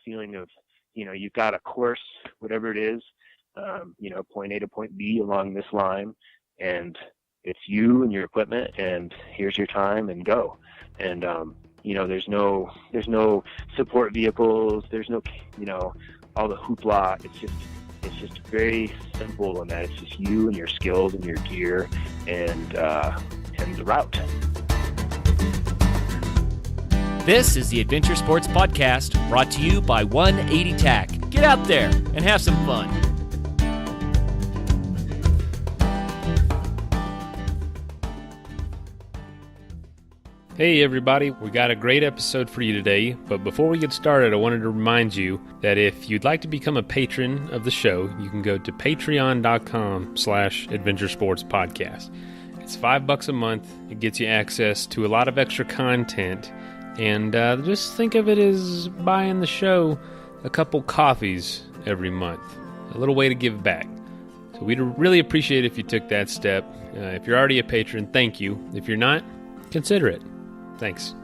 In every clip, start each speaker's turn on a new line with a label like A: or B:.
A: feeling of, you've got a course, whatever it is, point A to point B along this line, and it's you and your equipment, and here's your time, and go. And there's no support vehicles, there's no all the hoopla. It's just very simple in that it's just you and your skills and your gear and the route.
B: This is the Adventure Sports Podcast, brought to you by 180 TAC. Get out there and have some fun.
C: Hey everybody, we got a great episode for you today, but before we get started, I wanted to remind you that if you'd like to become a patron of the show, you can go to patreon.com/adventuresportspodcast. It's $5 a month. It gets you access to a lot of extra content, and just think of it as buying the show a couple coffees every month. A little way to give back. So we'd really appreciate it if you took that step. If you're already a patron, thank you. If you're not, consider it. Thanks.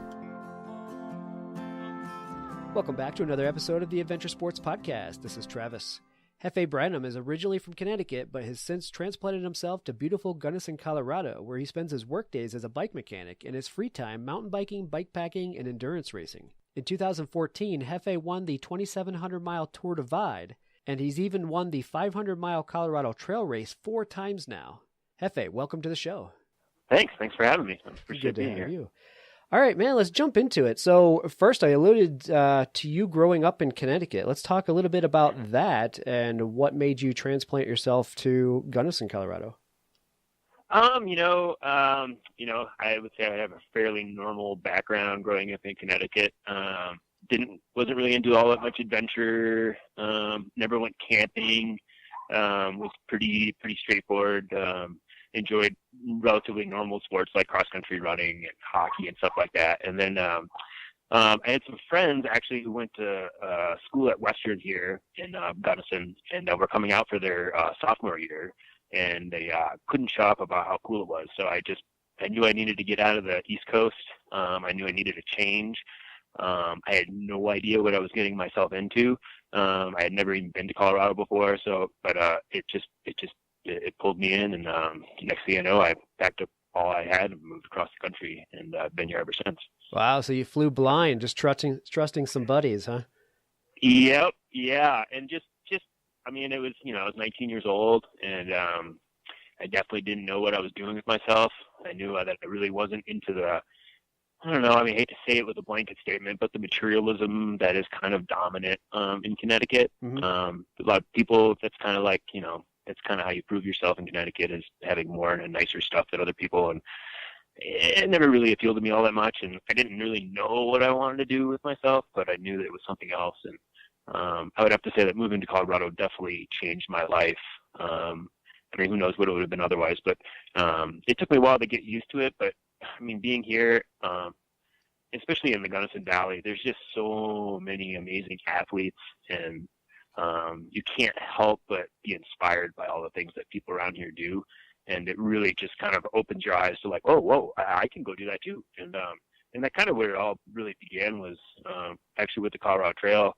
D: Welcome back to another episode of the Adventure Sports Podcast. This is Travis. Jefe Branham is originally from Connecticut, but has since transplanted himself to beautiful Gunnison, Colorado, where he spends his workdays as a bike mechanic and his free time mountain biking, bikepacking, and endurance racing. In 2014, Jefe won the 2,700-mile Tour Divide, and he's even won the 500-mile Colorado Trail Race 4 times now. Jefe, welcome to the show.
A: Thanks for having me. I appreciate
D: Good to
A: being
D: have
A: here.
D: you. All right, man, let's jump into it. So first, I alluded to you growing up in Connecticut. Let's talk a little bit about that and what made you transplant yourself to Gunnison, Colorado.
A: I would say I have a fairly normal background growing up in Connecticut. Wasn't really into all that much adventure. Never went camping. Was pretty straightforward. Enjoyed relatively normal sports like cross-country running and hockey and stuff like that. And then I had some friends actually who went to school at Western here in Gunnison, and were coming out for their sophomore year, and they couldn't shut up about how cool it was. So I knew I needed to get out of the East Coast. I knew I needed a change. I had no idea what I was getting myself into. I had never even been to Colorado before, but it pulled me in, and next thing I know, I packed up all I had and moved across the country, and I've been here ever since.
D: Wow, so you flew blind, just trusting some buddies, huh?
A: Yep, yeah, and it was, I was 19 years old, and I definitely didn't know what I was doing with myself. I knew that I really wasn't into I hate to say it with a blanket statement, but the materialism that is kind of dominant in Connecticut.
D: Mm-hmm.
A: A lot of people, that's kind of like, it's kind of how you prove yourself in Connecticut, is having more and nicer stuff than other people. And it never really appealed to me all that much. And I didn't really know what I wanted to do with myself, but I knew that it was something else. And I would have to say that moving to Colorado definitely changed my life. Who knows what it would have been otherwise, but it took me a while to get used to it. But being here, especially in the Gunnison Valley, there's just so many amazing athletes, and you can't help but be inspired by all the things that people around here do. And it really just kind of opens your eyes to like, oh, whoa, I can go do that too. And that kind of where it all really began was actually with the Colorado Trail.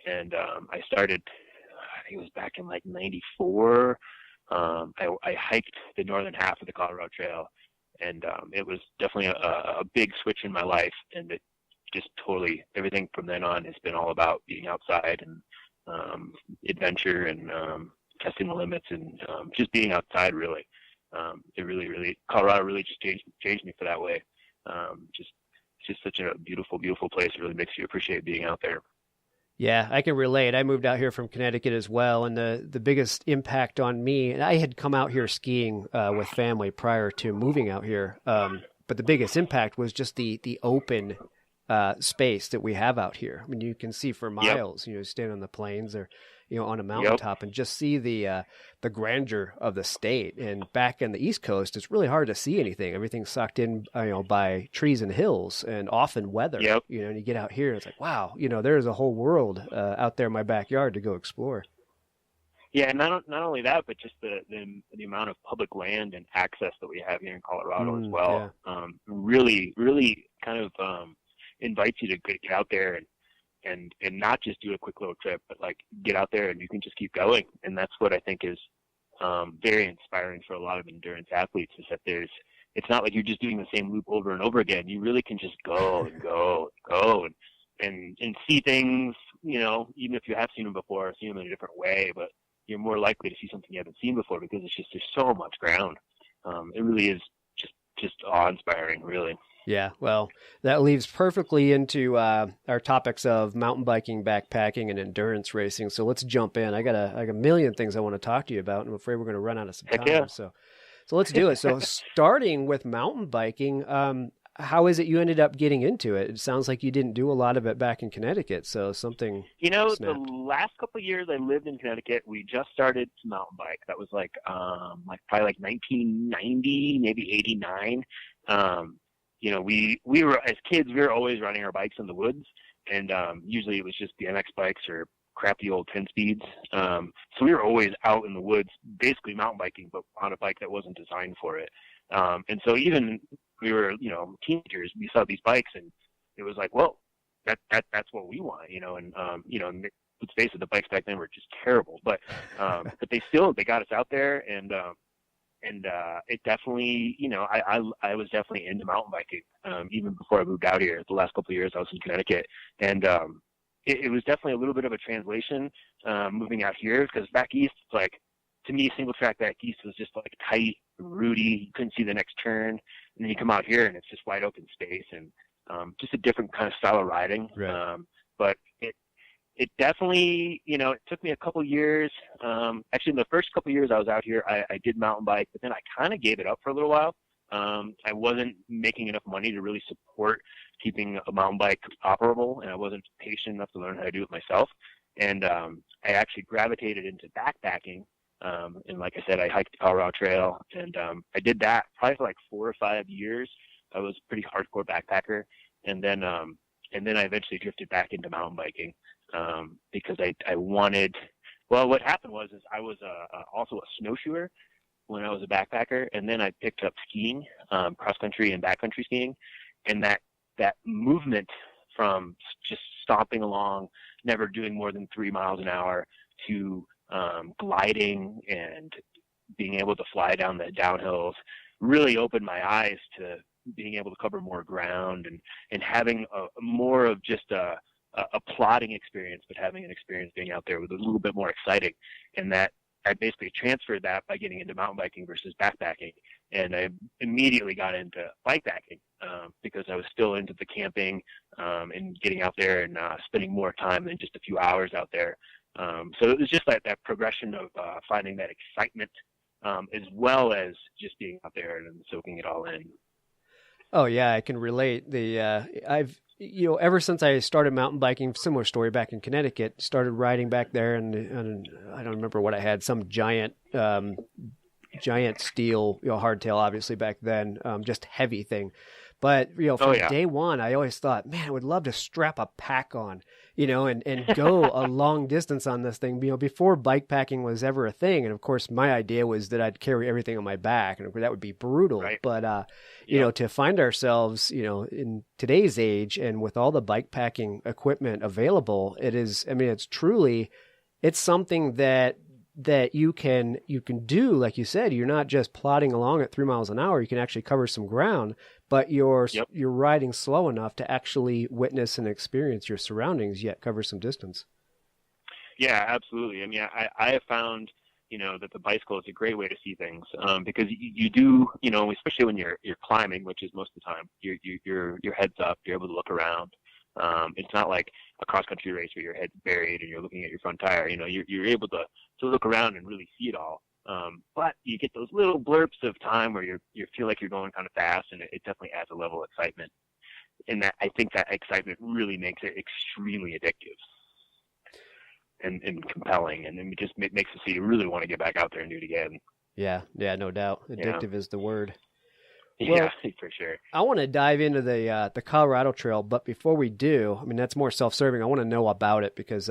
A: And I started, I think it was back in like 94. I hiked the northern half of the Colorado Trail, and it was definitely a big switch in my life. And it just totally, everything from then on has been all about being outside and adventure and testing the limits and just being outside. Really, Colorado really just changed me for that way. It's just such a beautiful place. It really makes you appreciate being out there.
D: Yeah, I can relate. I moved out here from Connecticut as well, and the biggest impact on me, and I had come out here skiing with family prior to moving out here, but the biggest impact was just the open space that we have out here. You can see for miles. Yep. Stand on the plains or on a mountaintop, yep, and just see the grandeur of the state. And back in the East Coast, it's really hard to see anything. Everything's sucked in by trees and hills and often weather.
A: Yep.
D: And you get out here, it's like, wow, there's a whole world out there in my backyard to go explore.
A: Yeah, and not only that, but just the amount of public land and access that we have here in Colorado as well.
D: Yeah.
A: Really kind of invites you to get out there and not just do a quick little trip, but like get out there and you can just keep going. And that's what I think is very inspiring for a lot of endurance athletes, is that it's not like you're just doing the same loop over and over again. You really can just go and go and go and see things, even if you have seen them before, see them in a different way, but you're more likely to see something you haven't seen before because there's so much ground. It really is just awe-inspiring, really.
D: Yeah, well, that leads perfectly into our topics of mountain biking, backpacking, and endurance racing. So let's jump in. I got a million things I want to talk to you about, and I'm afraid we're going to run out of some time.
A: Yeah.
D: So let's do it. So starting with mountain biking, how is it you ended up getting into it? It sounds like you didn't do a lot of it back in Connecticut, so something snapped.
A: The last couple of years I lived in Connecticut, we just started to mountain bike. That was probably 1990, maybe 89. We were, as kids, we were always riding our bikes in the woods, and usually it was just BMX bikes or crappy old 10 speeds. So we were always out in the woods, basically mountain biking, but on a bike that wasn't designed for it. And so even we were, teenagers, we saw these bikes, and it was like, well, that's what we want, and let's face it, the bikes back then were just terrible, but they got us out there, and it definitely, I was definitely into mountain biking, even before I moved out here. The last couple of years I was in Connecticut, and it was definitely a little bit of a translation moving out here, because back east, it's like, to me, single track back east was just like tight, rooty, you couldn't see the next turn, and then you come out here and it's just wide open space, and just a different kind of style of riding.
D: Right.
A: But it definitely, it took me a couple years. Actually, in the first couple years I was out here, I did mountain bike, but then I kind of gave it up for a little while. I wasn't making enough money to really support keeping a mountain bike operable, and I wasn't patient enough to learn how to do it myself. And I actually gravitated into backpacking. And like I said, I hiked the Colorado Trail, and I did that probably for like 4 or 5 years. I was a pretty hardcore backpacker, and then I eventually drifted back into mountain biking because I wanted. Well, what happened was I was also a snowshoer when I was a backpacker, and then I picked up skiing, cross country and backcountry skiing, and that movement from just stomping along, never doing more than 3 miles an hour, to gliding and being able to fly down the downhills really opened my eyes to being able to cover more ground and having more of just a plodding experience, but having an experience being out there was a little bit more exciting. And that I basically transferred that by getting into mountain biking versus backpacking. And I immediately got into bikepacking because I was still into the camping and getting out there and spending more time than just a few hours out there. So it was just like that progression of finding that excitement as well as just being out there and soaking it all in.
D: Oh yeah, I can relate. I've ever since I started mountain biking, similar story back in Connecticut, started riding back there, and I don't remember what I had, some giant steel, hardtail, obviously back then, just heavy thing. But from day one, I always thought, man, I would love to strap a pack on, and go a long distance on this thing, before bike packing was ever a thing. And of course, my idea was that I'd carry everything on my back, and that would be brutal. Right. But, to find ourselves, in today's age and with all the bike packing equipment available, it's something that you can do. Like you said, you're not just plodding along at 3 miles an hour. You can actually cover some ground, but you're riding slow enough to actually witness and experience your surroundings, yet cover some distance. Yeah,
A: absolutely. I mean, I have found, that the bicycle is a great way to see things, because you do, especially when you're climbing, which is most of the time, your head's up, you're able to look around. It's not like a cross-country race where your head's buried and you're looking at your front tire. You're able to look around and really see it all. But you get those little blurps of time where you feel like you're going kind of fast, and it definitely adds a level of excitement. And I think that excitement really makes it extremely addictive and compelling, and it just makes it so you really want to get back out there and do it again.
D: Yeah, no doubt. Addictive is the word.
A: Well, yeah, for sure.
D: I want to dive into the Colorado Trail, but before we do, that's more self-serving. I want to know about it because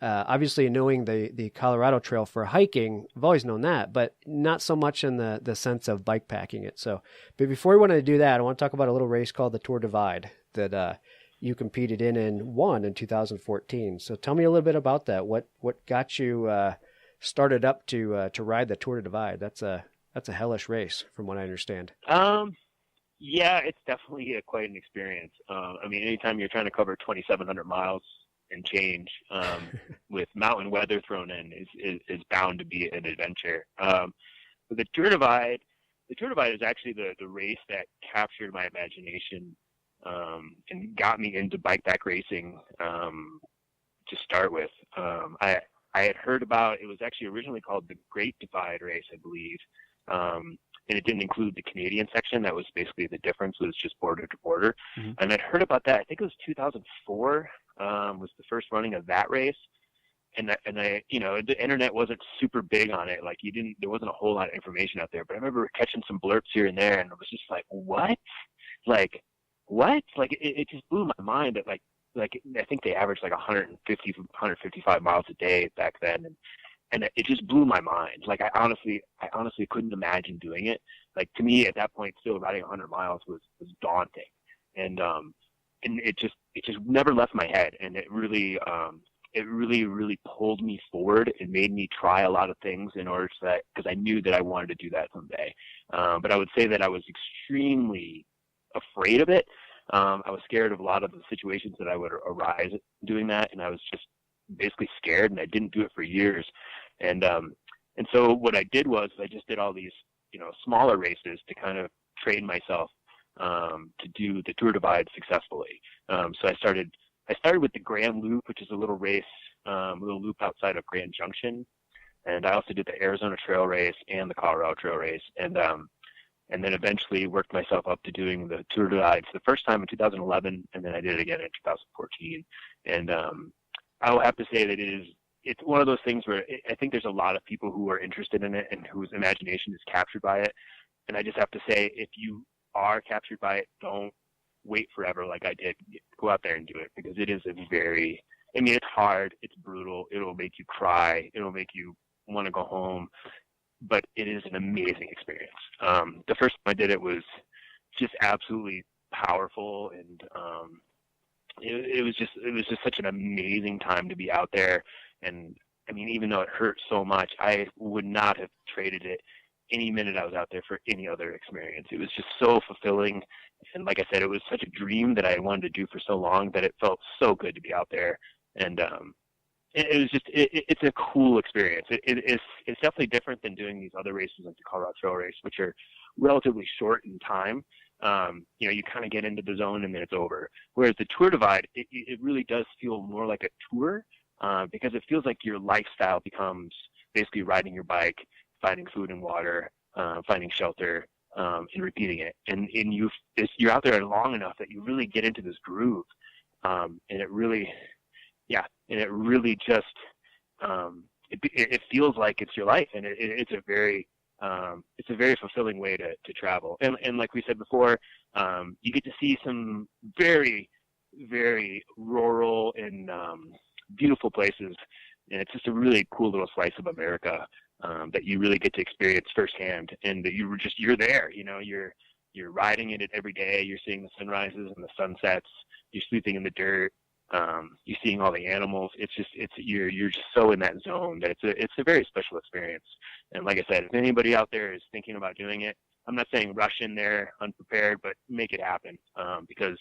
D: obviously knowing the Colorado Trail for hiking, I've always known that, but not so much in the sense of bike packing it. So, but before we want to do that, I want to talk about a little race called the Tour Divide that you competed in and won in 2014. So tell me a little bit about that. What got you started up to ride the Tour de Divide? That's a hellish race, from what I understand.
A: Yeah, it's definitely quite an experience. I mean, anytime you're trying to cover 2,700 miles and change, with mountain weather thrown in, is bound to be an adventure. But the Tour Divide is actually the race that captured my imagination, and got me into bikepack racing, to start with. I had heard about, it was actually originally called the Great Divide Race, I believe. And it didn't include the Canadian section. That was basically the difference, was just border to border. Mm-hmm. And I'd heard about that. I think it was 2004, was the first running of that race. And I, the internet wasn't super big on it. Like there wasn't a whole lot of information out there, but I remember catching some blurps here and there, and it was just like, what? Like, what? Like, it just blew my mind that like, I think they averaged like 150, 155 miles a day back then. And it just blew my mind. Like, I honestly couldn't imagine doing it. Like, to me at that point, still riding 100 miles was daunting. And it just never left my head. And it really pulled me forward and made me try a lot of things in order to that, because I knew that I wanted to do that someday. But I would say that I was extremely afraid of it. I was scared of a lot of the situations that I would arise doing that. And I was just basically scared, and I didn't do it for years. And so what I did was I just did all these, smaller races to kind of train myself, to do the Tour Divide successfully. So I started with the Grand Loop, which is a little race, a little loop outside of Grand Junction. And I also did the Arizona Trail Race and the Colorado Trail Race. And then eventually worked myself up to doing the Tour Divide the first time in 2011, and then I did it again in 2014. And I will have to say that it's one of those things where I think there's a lot of people who are interested in it and whose imagination is captured by it. And I just have to say, if you are captured by it, don't wait forever like I did. Go out there and do it, because it is it's hard, it's brutal, it'll make you cry, it'll make you want to go home, but it is an amazing experience. The first time I did it was just absolutely powerful, and it was just such an amazing time to be out there. And I mean, even though it hurt so much, I would not have traded it any minute I was out there for any other experience. It was just so fulfilling. And like I said, it was such a dream that I wanted to do for so long that it felt so good to be out there. And it was just, it's a cool experience. It's definitely different than doing these other races like the Colorado Trail Race, which are relatively short in time. You kind of get into the zone and then it's over. Whereas the Tour Divide, it really does feel more like a tour, because it feels like your lifestyle becomes basically riding your bike, finding food and water, finding shelter, and repeating it. And you're out there long enough that you really get into this groove. And it really just, it feels like it's your life, and it's a very fulfilling way to travel. And like we said before, you get to see some very, very rural and beautiful places, and it's just a really cool little slice of America that you really get to experience firsthand. And that you're there, you're riding in it every day. You're seeing the sunrises and the sunsets. You're sleeping in the dirt. You're seeing all the animals. You're just so in that zone that it's a very special experience. And like I said, if anybody out there is thinking about doing it, I'm not saying rush in there unprepared, but make it happen, because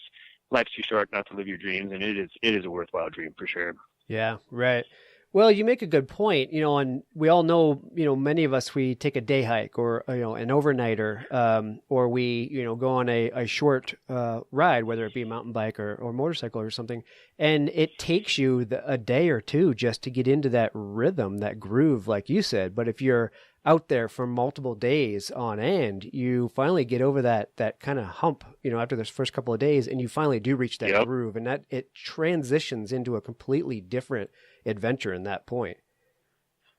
A: life's too short not to live your dreams, and it is a worthwhile dream for sure.
D: Yeah, right. Well, you make a good point, and we all know, many of us, we take a day hike or, an overnighter, or we, go on a short ride, whether it be a mountain bike or motorcycle or something. And it takes you a day or two just to get into that rhythm, that groove, like you said. But if you're out there for multiple days on end, you finally get over that kind of hump, after those first couple of days, and you finally do reach that groove, and that it transitions into a completely different adventure in that point.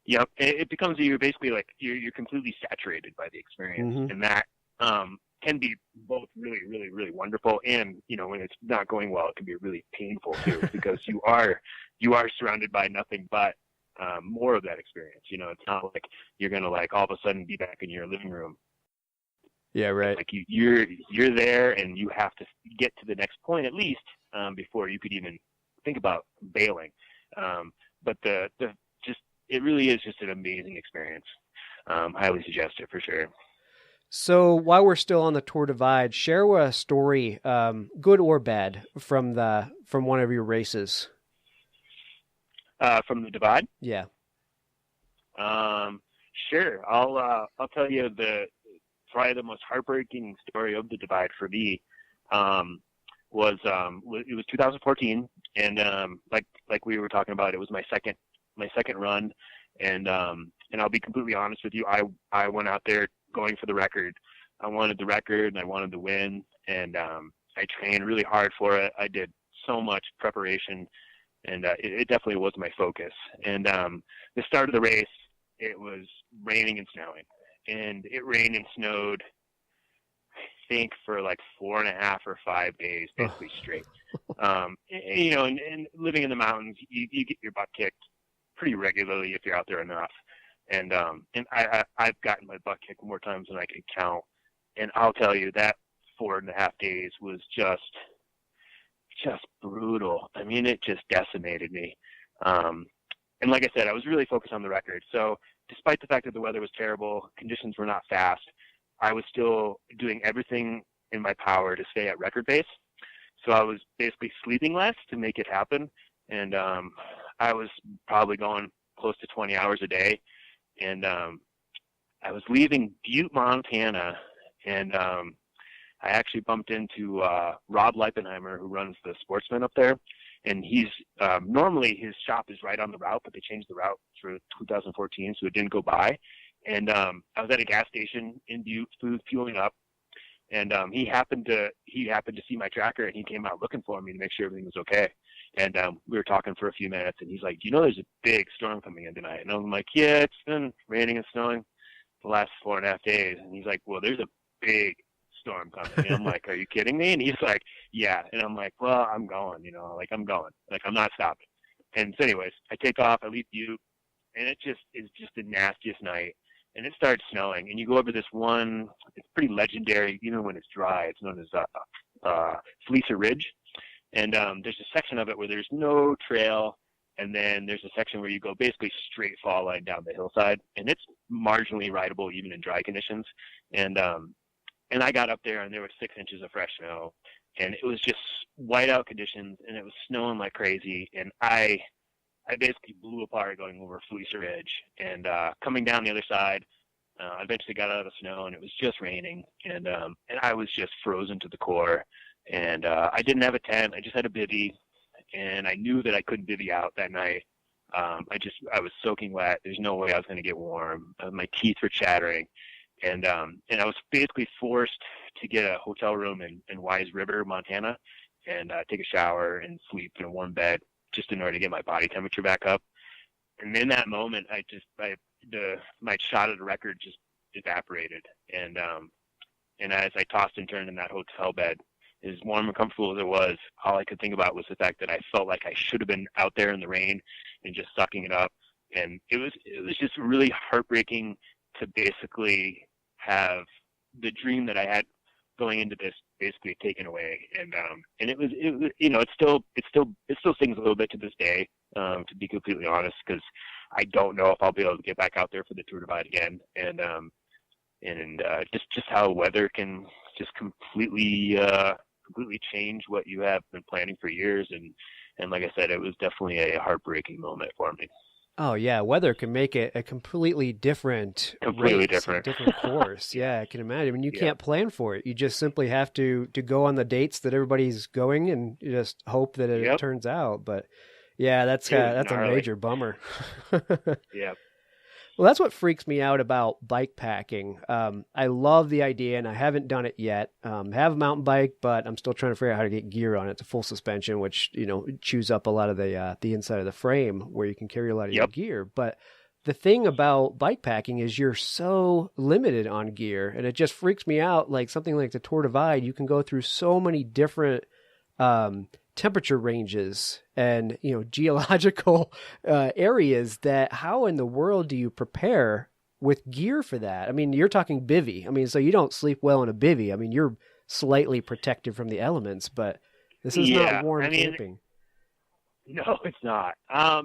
A: Yep. It becomes, you're basically like, you're completely saturated by the experience. Mm-hmm. And that can be both really, really, really wonderful. And, when it's not going well, it can be really painful too, because you are surrounded by nothing but more of that experience. It's not like you're going to all of a sudden be back in your living room.
D: Yeah, right.
A: Like you're there, and you have to get to the next point at least before you could even think about bailing. But it really is just an amazing experience. Highly suggest it for sure.
D: So while we're still on the Tour Divide, share a story, good or bad, from one of your races.
A: From the Divide?
D: Yeah.
A: Sure. I'll tell you probably the most heartbreaking story of the Divide for me. Was 2014, and like we were talking about, it was my second run, and I'll be completely honest with you, I went out there going for the record. I wanted the record and I wanted to win, and I trained really hard for it. I did so much preparation, and it definitely was my focus. And the start of the race, it was raining and snowing, and it rained and snowed, I think, for like 4.5 or 5 days, basically straight. And living in the mountains, you get your butt kicked pretty regularly if you're out there enough. And I've gotten my butt kicked more times than I can count. And I'll tell you, that 4.5 days was just brutal. I mean, it just decimated me. And like I said, I was really focused on the record. So despite the fact that the weather was terrible, conditions were not fast, I was still doing everything in my power to stay at record pace. So I was basically sleeping less to make it happen. And I was probably going close to 20 hours a day. And I was leaving Butte, Montana, and I actually bumped into Rob Leipenheimer, who runs the Sportsman up there. And he's normally his shop is right on the route, but they changed the route for 2014, so it didn't go by. And I was at a gas station in Butte, fueling up, and he happened to see my tracker, and he came out looking for me to make sure everything was okay. And we were talking for a few minutes, and he's like, there's a big storm coming in tonight? And I'm like, yeah, it's been raining and snowing the last 4.5 days. And he's like, well, there's a big storm coming. And I'm like, are you kidding me? And he's like, yeah. And I'm like, well, I'm going, I'm going. Like, I'm not stopping. And so anyways, I take off, I leave Butte, and it just is just the nastiest night. And it starts snowing, and you go over this one, it's pretty legendary, even when it's dry. It's known as Fleecer Ridge. And there's a section of it where there's no trail, and then there's a section where you go basically straight fall line down the hillside, and it's marginally rideable even in dry conditions. And I got up there, and there was 6 inches of fresh snow, and it was just whiteout conditions, and it was snowing like crazy. And I basically blew apart going over Fleecer Ridge, and coming down the other side, I eventually got out of the snow, and it was just raining, and I was just frozen to the core. And I didn't have a tent. I just had a bivvy, and I knew that I couldn't bivvy out that night. I was soaking wet. There's no way I was going to get warm. My teeth were chattering, and I was basically forced to get a hotel room in Wise River, Montana, and take a shower and sleep in a warm bed just in order to get my body temperature back up. And in that moment, my shot at the record just evaporated, and as I tossed and turned in that hotel bed, as warm and comfortable as it was, all I could think about was the fact that I felt like I should have been out there in the rain and just sucking it up. And it was just really heartbreaking to basically have the dream that I had going into this basically taken away. And it was it still stings a little bit to this day, to be completely honest, because I don't know if I'll be able to get back out there for the Tour Divide again. And just how weather can just completely change what you have been planning for years. And like I said, it was definitely a heartbreaking moment for me.
D: Oh yeah, weather can make it a completely different
A: different
D: course. Yeah, I can imagine. I mean, you can't plan for it. You just simply have to go on the dates that everybody's going, and you just hope that it turns out. But yeah, that's a major bummer.
A: Yeah.
D: Well, that's what freaks me out about bike packing. I love the idea, and I haven't done it yet. I have a mountain bike, but I'm still trying to figure out how to get gear on it. It's a full suspension, which chews up a lot of the inside of the frame where you can carry a lot of your gear. But the thing about bike packing is you're so limited on gear, and it just freaks me out. Like something like the Tour Divide, you can go through so many different temperature ranges and geological areas that how in the world do you prepare with gear for that? I mean, you're talking bivvy. I mean, so you don't sleep well in a bivvy. I mean, you're slightly protected from the elements, but This is not warm camping.
A: No, it's not.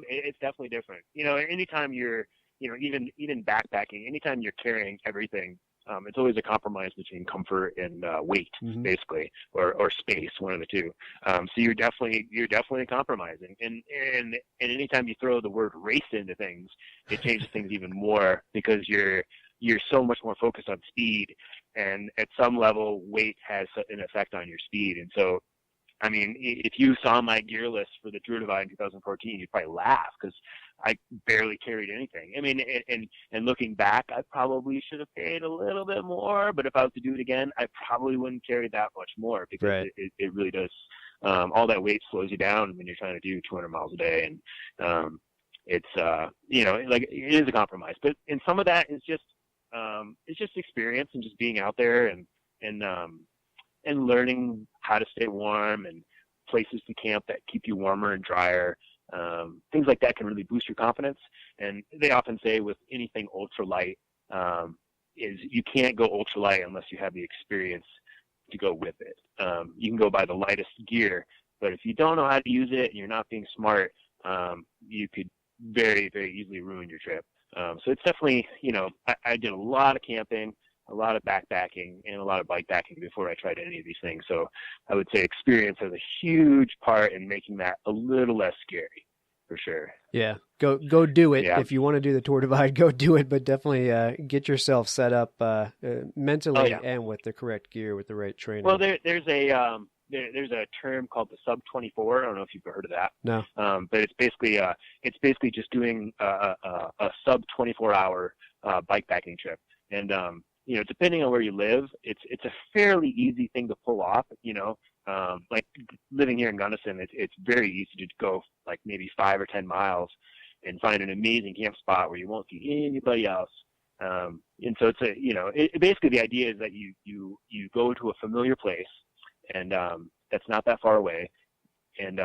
A: It's definitely different. Anytime you're, even backpacking, anytime you're carrying everything, it's always a compromise between comfort and weight, basically, or space, one of the two. So you're definitely compromising. And anytime you throw the word race into things, it changes things even more, because you're so much more focused on speed, and at some level, weight has an effect on your speed. And so, I mean, if you saw my gear list for the Tour Divide in 2014, you'd probably laugh, because I barely carried anything. I mean, and looking back, I probably should have paid a little bit more, but if I was to do it again, I probably wouldn't carry that much more, because it really does. All that weight slows you down when you're trying to do 200 miles a day, and it's like, it is a compromise. But and some of that is just it's just experience and just being out there and learning how to stay warm, and places to camp that keep you warmer and drier. Things like that can really boost your confidence. And they often say with anything ultralight, is you can't go ultralight unless you have the experience to go with it. You can go buy the lightest gear, but if you don't know how to use it and you're not being smart, you could very, very easily ruin your trip. So it's definitely, I did a lot of camping, a lot of backpacking, and a lot of bikepacking before I tried any of these things. So I would say experience has a huge part in making that a little less scary, for sure.
D: Yeah, go do it. Yeah. If you want to do the Tour Divide, go do it, but definitely get yourself set up mentally and with the correct gear, with the right training.
A: Well, there's a term called the sub 24. I don't know if you've heard of that.
D: No.
A: But it's basically just doing a sub 24-hour bikepacking trip. And depending on where you live, it's a fairly easy thing to pull off. Like living here in Gunnison, it's very easy to go like maybe 5 or 10 miles and find an amazing camp spot where you won't see anybody else. And so it's basically the idea is that you go to a familiar place, and that's not that far away, and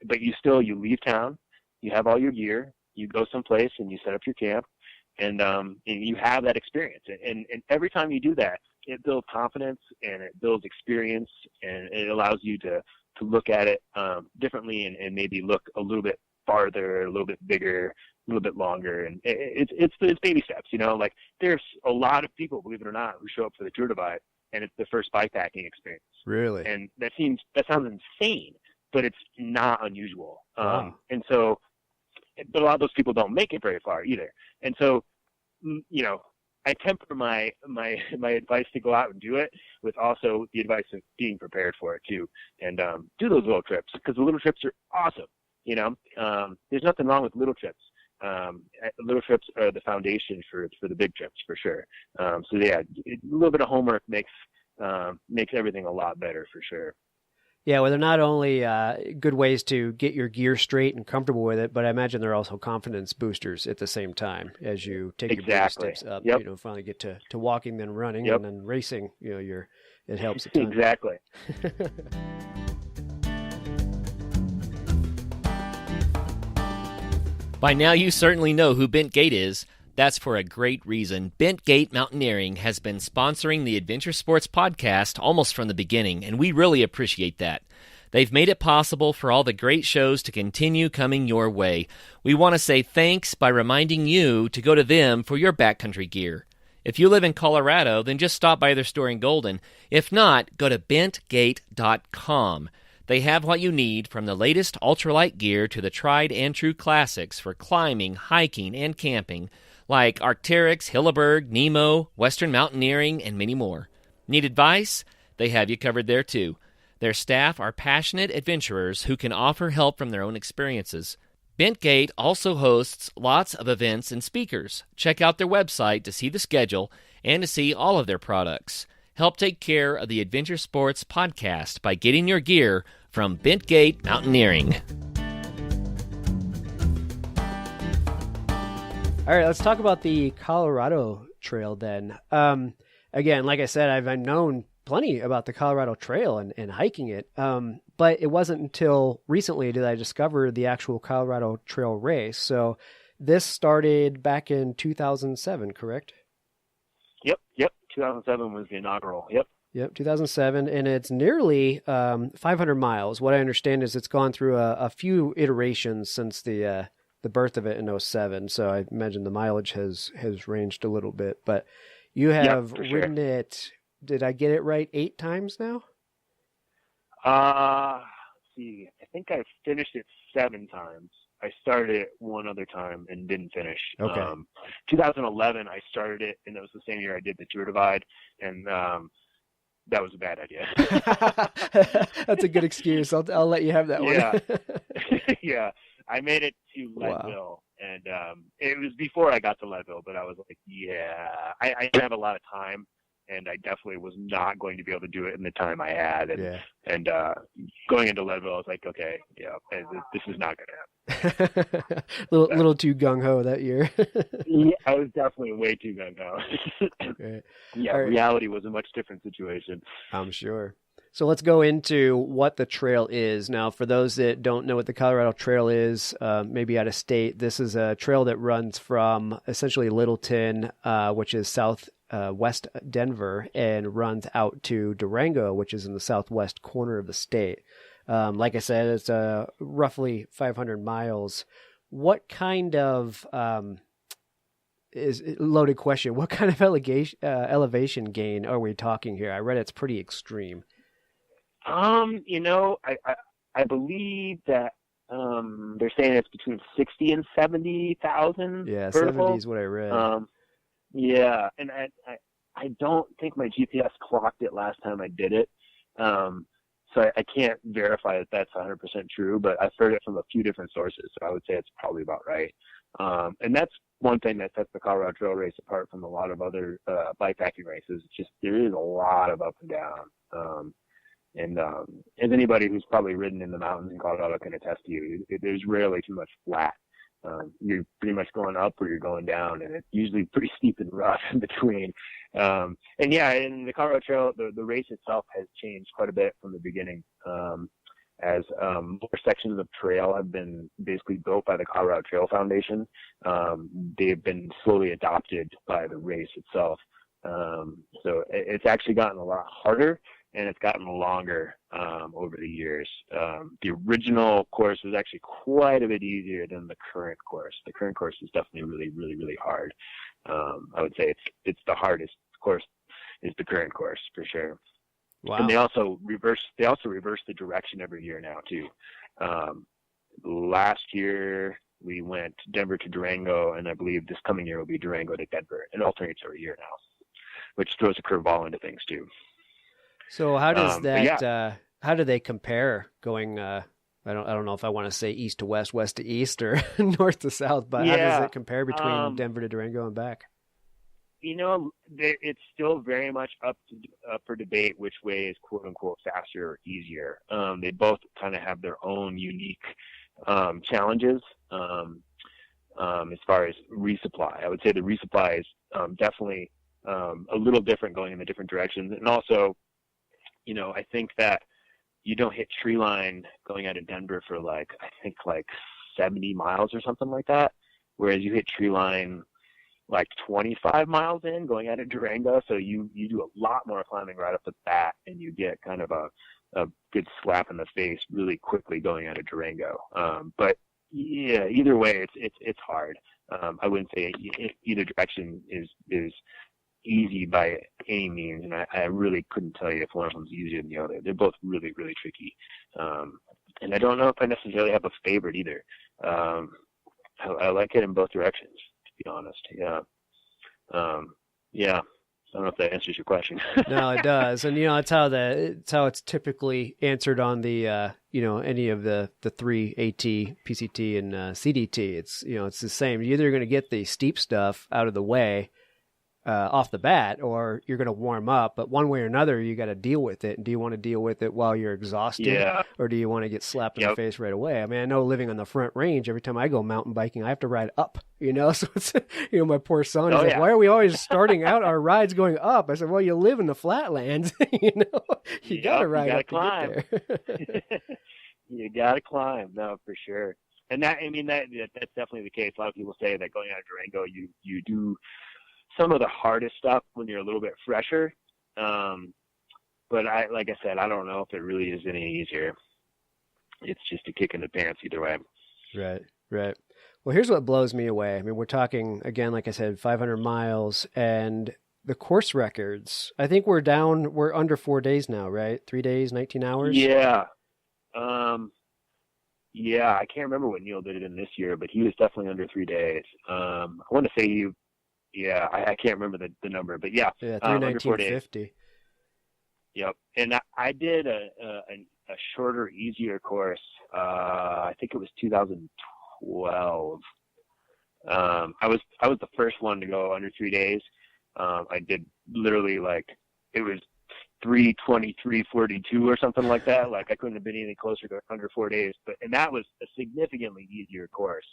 A: but you leave town, you have all your gear, you go someplace and you set up your camp, and you have that experience, and every time you do that, it builds confidence and it builds experience, and it allows you to look at it differently, and maybe look a little bit farther, a little bit bigger, a little bit longer. And it's baby steps. Like there's a lot of people, believe it or not, who show up for the Tour Divide and it's the first bikepacking experience.
D: Really?
A: And that sounds insane, but it's not unusual.
D: Wow.
A: And so, but a lot of those people don't make it very far either. And so, I temper my advice to go out and do it with also the advice of being prepared for it too, and do those little trips, because the little trips are awesome. There's nothing wrong with little trips. Little trips are the foundation for the big trips, for sure. So yeah, a little bit of homework makes everything a lot better, for sure.
D: Yeah, well, they're not only good ways to get your gear straight and comfortable with it, but I imagine they're also confidence boosters at the same time as you take your baby steps up.
A: Yep.
D: Finally get to walking, then running,
A: yep.
D: and then racing. It helps a ton.
A: Exactly.
B: By now, you certainly know who Bent Gate is. That's for a great reason. Bent Gate Mountaineering has been sponsoring the Adventure Sports Podcast almost from the beginning, and we really appreciate that. They've made it possible for all the great shows to continue coming your way. We want to say thanks by reminding you to go to them for your backcountry gear. If you live in Colorado, then just stop by their store in Golden. If not, go to bentgate.com. They have what you need, from the latest ultralight gear to the tried and true classics for climbing, hiking, and camping, like Arc'teryx, Hilleberg, Nemo, Western Mountaineering, and many more. Need advice? They have you covered there too. Their staff are passionate adventurers who can offer help from their own experiences. Bentgate also hosts lots of events and speakers. Check out their website to see the schedule and to see all of their products. Help take care of the Adventure Sports Podcast by getting your gear from Bentgate Mountaineering.
D: All right, let's talk about the Colorado Trail then. Again, like I said, I've known plenty about the Colorado Trail and hiking it, but it wasn't until recently that I discovered the actual Colorado Trail race. So this started back in 2007, correct?
A: Yep. 2007 was the inaugural. Yep.
D: Yep, 2007, and it's nearly 500 miles. What I understand is it's gone through a few iterations since the birth of it in '07. So I imagine the mileage has ranged a little bit. But you have ridden it. Did I get it right? 8 times now?
A: Let's see. I think I finished it 7 times. I started it one other time and didn't finish.
D: Okay.
A: 2011, I started it, and it was the same year I did the Tour Divide, and that was a bad idea.
D: That's a good excuse. I'll let you have that one.
A: Yeah. Yeah. I made it to Leadville, and it was before I got to Leadville, but I was like, yeah, I didn't have a lot of time, and I definitely was not going to be able to do it in the time I had. And going into Leadville, I was like, okay, yeah, this is not going to happen.
D: little too gung-ho that year.
A: Yeah, I was definitely way too gung-ho.
D: Okay.
A: Yeah, right. Reality was a much different situation.
D: I'm sure. So let's go into what the trail is. Now, for those that don't know what the Colorado Trail is, maybe out of state, this is a trail that runs from essentially Littleton, which is southwest Denver, and runs out to Durango, which is in the southwest corner of the state. Like I said, it's roughly 500 miles. What kind of is a loaded question? What kind of elevation gain are we talking here? I read it's pretty extreme.
A: I believe that they're saying it's between 60 and 70,000.
D: Yeah,
A: vertical.
D: 70 is what I read.
A: Yeah, and I don't think my GPS clocked it last time I did it. So I can't verify that that's 100% true, but I've heard it from a few different sources, so I would say it's probably about right. And that's one thing that sets the Colorado Trail race apart from a lot of other bikepacking races. It's just there is a lot of up and down. And as anybody who's probably ridden in the mountains in Colorado can attest to you, there's rarely too much flat. You're pretty much going up or you're going down, and it's usually pretty steep and rough in between. And yeah, in the Colorado Trail, the race itself has changed quite a bit from the beginning, as more sections of trail have been basically built by the Colorado Trail Foundation. They've been slowly adopted by the race itself. So it's actually gotten a lot harder, and it's gotten longer over the years. The original course was actually quite a bit easier than the current course. The current course is definitely really, really, really hard. I would say it's the hardest course is the current course for sure.
D: Wow.
A: And they also reverse the direction every year now too. Last year we went Denver to Durango, and I believe this coming year will be Durango to Denver. It alternates every year now, which throws a curveball into things too.
D: So how does that? How do they compare? Going, I don't know if I want to say east to west, west to east, or north to south. But how does it compare between Denver to Durango and back?
A: It's still very much up for debate which way is quote unquote faster or easier. They both kind of have their own unique challenges as far as resupply. I would say the resupply is definitely a little different going in the different directions, and also. I think that you don't hit tree line going out of Denver for I think 70 miles or something like that. Whereas you hit tree line 25 miles in going out of Durango. So you do a lot more climbing right off the bat, and you get kind of a good slap in the face really quickly going out of Durango. But yeah, either way, it's hard. I wouldn't say either direction is easy by any means, and I really couldn't tell you if one of them's easier than the other. They're both really, really tricky. And I don't know if I necessarily have a favorite either. I like it in both directions, to be honest. Yeah. Yeah. I don't know if that answers your question.
D: No, it does. And it's how it's typically answered on the any of the 3 AT, PCT, and CDT. It's it's the same. You're either going to get the steep stuff out of the way off the bat, or you're going to warm up, but one way or another, you got to deal with it. And do you want to deal with it while you're exhausted, or do you want to get slapped in the face right away? I mean, I know living on the front range, every time I go mountain biking, I have to ride up, so it's, my poor son is like, why are we always starting out our rides going up? I said, well, you live in the flatlands, you got to ride up
A: climb.
D: to get there.
A: You got to climb. No, for sure. And that's definitely the case. A lot of people say that going out of Durango, you do some of the hardest stuff when you're a little bit fresher. but like I said, I don't know if it really is any easier. It's just a kick in the pants either way.
D: Right, right. Well, here's what blows me away. I mean, we're talking, again, like I said, 500 miles, and the course records. I think we're under 4 days now, right? 3 days, 19 hours?
A: Yeah. Yeah, I can't remember what Neil did it in this year, but he was definitely under 3 days. I want to say I can't remember the number, but yeah,
D: Yeah,
A: under 4 days.
D: 3:19:50.
A: Yep. And I did a shorter, easier course. I think it was 2012. I was the first one to go under 3 days. I did literally it was 3:23:42 or something like that. Like I couldn't have been any closer to under 4 days, and that was a significantly easier course.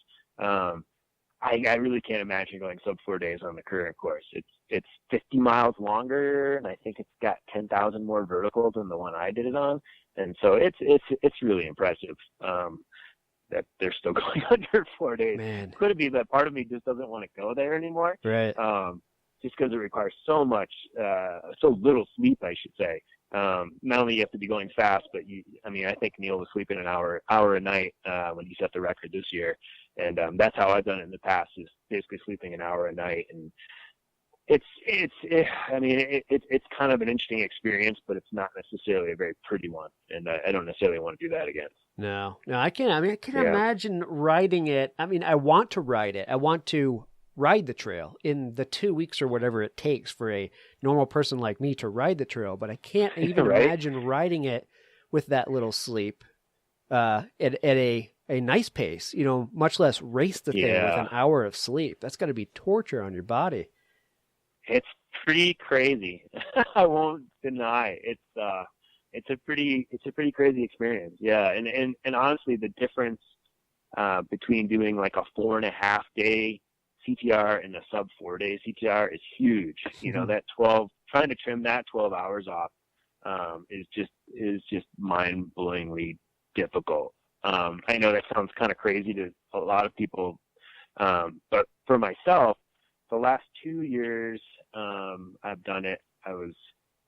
A: I really can't imagine going sub 4 days on the current course. It's 50 miles longer, and I think it's got 10,000 more vertical than the one I did it on, and so it's really impressive that they're still going under 4 days.
D: Man.
A: Could it be that part of me just doesn't want to go there anymore?
D: Right.
A: Just because it requires so little sleep, I should say. Not only you have to be going fast, but I think Neil was sleeping an hour a night when he set the record this year, and that's how I've done it in the past, is basically sleeping an hour a night. And it's kind of an interesting experience, but it's not necessarily a very pretty one, and I don't necessarily want to do that again.
D: No, I can't. I can't imagine riding it. I want to ride it. I want to ride the trail in the 2 weeks or whatever it takes for a normal person like me to ride the trail, but I can't even
A: right?
D: imagine riding it with that little sleep at a nice pace, much less race the thing with an hour of sleep. That's got to be torture on your body.
A: It's pretty crazy. I won't deny it's a pretty crazy experience. Yeah. And honestly, the difference between doing like a 4.5 day CTR and a sub 4 day CTR is huge. That trying to trim that 12 hours off is just mind-blowingly difficult. I know that sounds kind of crazy to a lot of people, but for myself, the last 2 years I've done it. I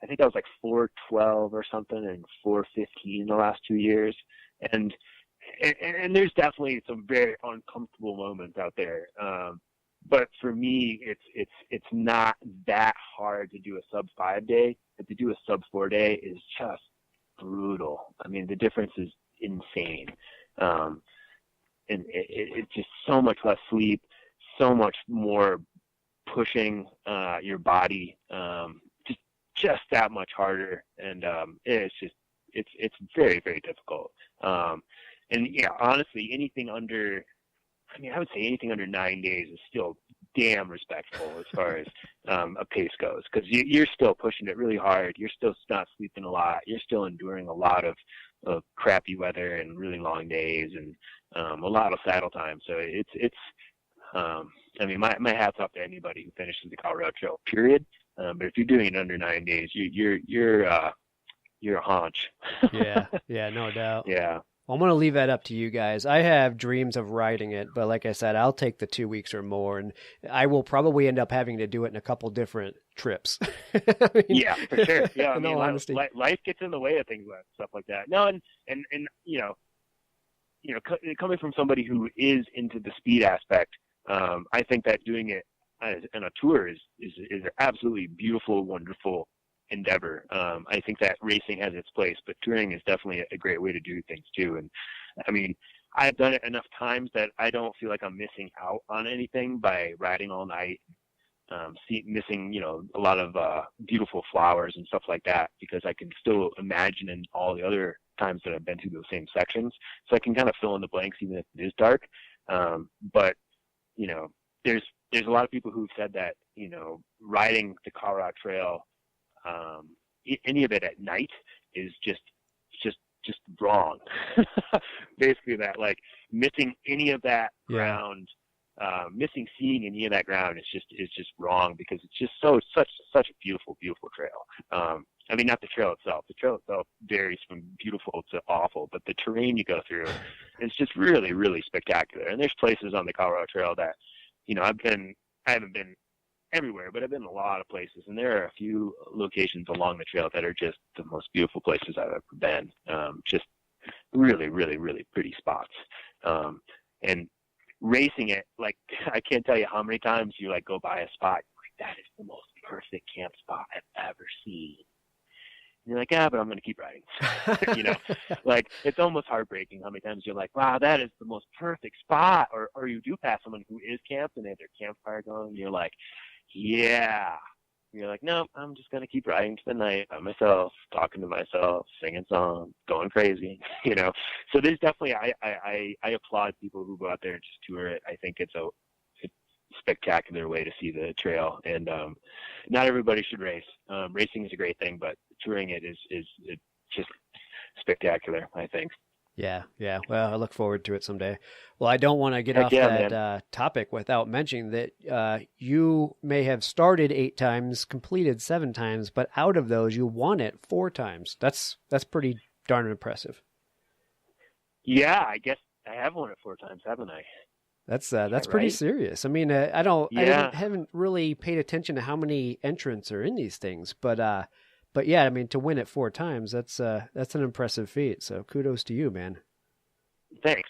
A: think I was like 412 or something, and 415 the last 2 years, and there's definitely some very uncomfortable moments out there. But for me, it's not that hard to do a sub 5 day, but to do a sub 4 day is just brutal. The difference is insane. And it's just so much less sleep, so much more pushing your body, just that much harder. And it's very, very difficult. And yeah, honestly, anything under, I would say anything under 9 days is still damn respectful as far as a pace goes, because you're still pushing it really hard. You're still not sleeping a lot. You're still enduring a lot of crappy weather and really long days, and a lot of saddle time. So my hat's off to anybody who finishes the Colorado Trail, period. But if you're doing it under 9 days, you're a haunch.
D: Yeah, no doubt.
A: Yeah.
D: Well, I'm going to leave that up to you guys. I have dreams of riding it, but like I said, I'll take the 2 weeks or more, and I will probably end up having to do it in a couple different trips.
A: Yeah, for sure. Yeah,
D: in all honesty,
A: life gets in the way of things, stuff like that. No, and coming from somebody who is into the speed aspect, I think that doing it on a tour is an absolutely beautiful, wonderful endeavor. I think that racing has its place, but touring is definitely a great way to do things too. And I've done it enough times that I don't feel like I'm missing out on anything by riding all night, missing a lot of beautiful flowers and stuff like that, because I can still imagine in all the other times that I've been through those same sections, so I can kind of fill in the blanks even if it is dark. But there's a lot of people who've said that riding the Colorado Trail, any of it at night is just wrong. Basically, that like missing any of that ground, missing seeing any of that ground is just wrong, because it's just such a beautiful trail. Not the trail itself. The trail itself varies from beautiful to awful, but the terrain you go through is just really, really spectacular. And there's places on the Colorado Trail that I haven't been everywhere, but I've been in a lot of places, and there are a few locations along the trail that are just the most beautiful places I've ever been. Just really, really, really pretty spots. And racing it, like, I can't tell you how many times you like go by a spot, like, that is the most perfect camp spot I've ever seen. And you're like, yeah, but I'm going to keep riding. You know, like, it's almost heartbreaking how many times you're like, wow, that is the most perfect spot. Or you do pass someone who is camped and they have their campfire going, and you're like, yeah. And you're like, no, I'm just going to keep riding to the night by myself, talking to myself, singing songs, going crazy, you know. So there's definitely, I applaud people who go out there and just tour it. I think it's a spectacular way to see the trail, and not everybody should race. Racing is a great thing, but touring it is just spectacular, I think.
D: Yeah. Well, I look forward to it someday. Well, I don't want to get
A: Heck
D: off
A: yeah,
D: that topic without mentioning that you may have started 8 times, completed 7 times, but out of those you won it 4 times. That's pretty darn impressive.
A: Yeah, I guess I have won it 4 times, haven't I?
D: That's
A: that
D: pretty
A: right?
D: serious. I mean, I haven't really paid attention to how many entrants are in these things, but yeah, I mean, to win it 4 times, that's an impressive feat. So kudos to you, man.
A: Thanks.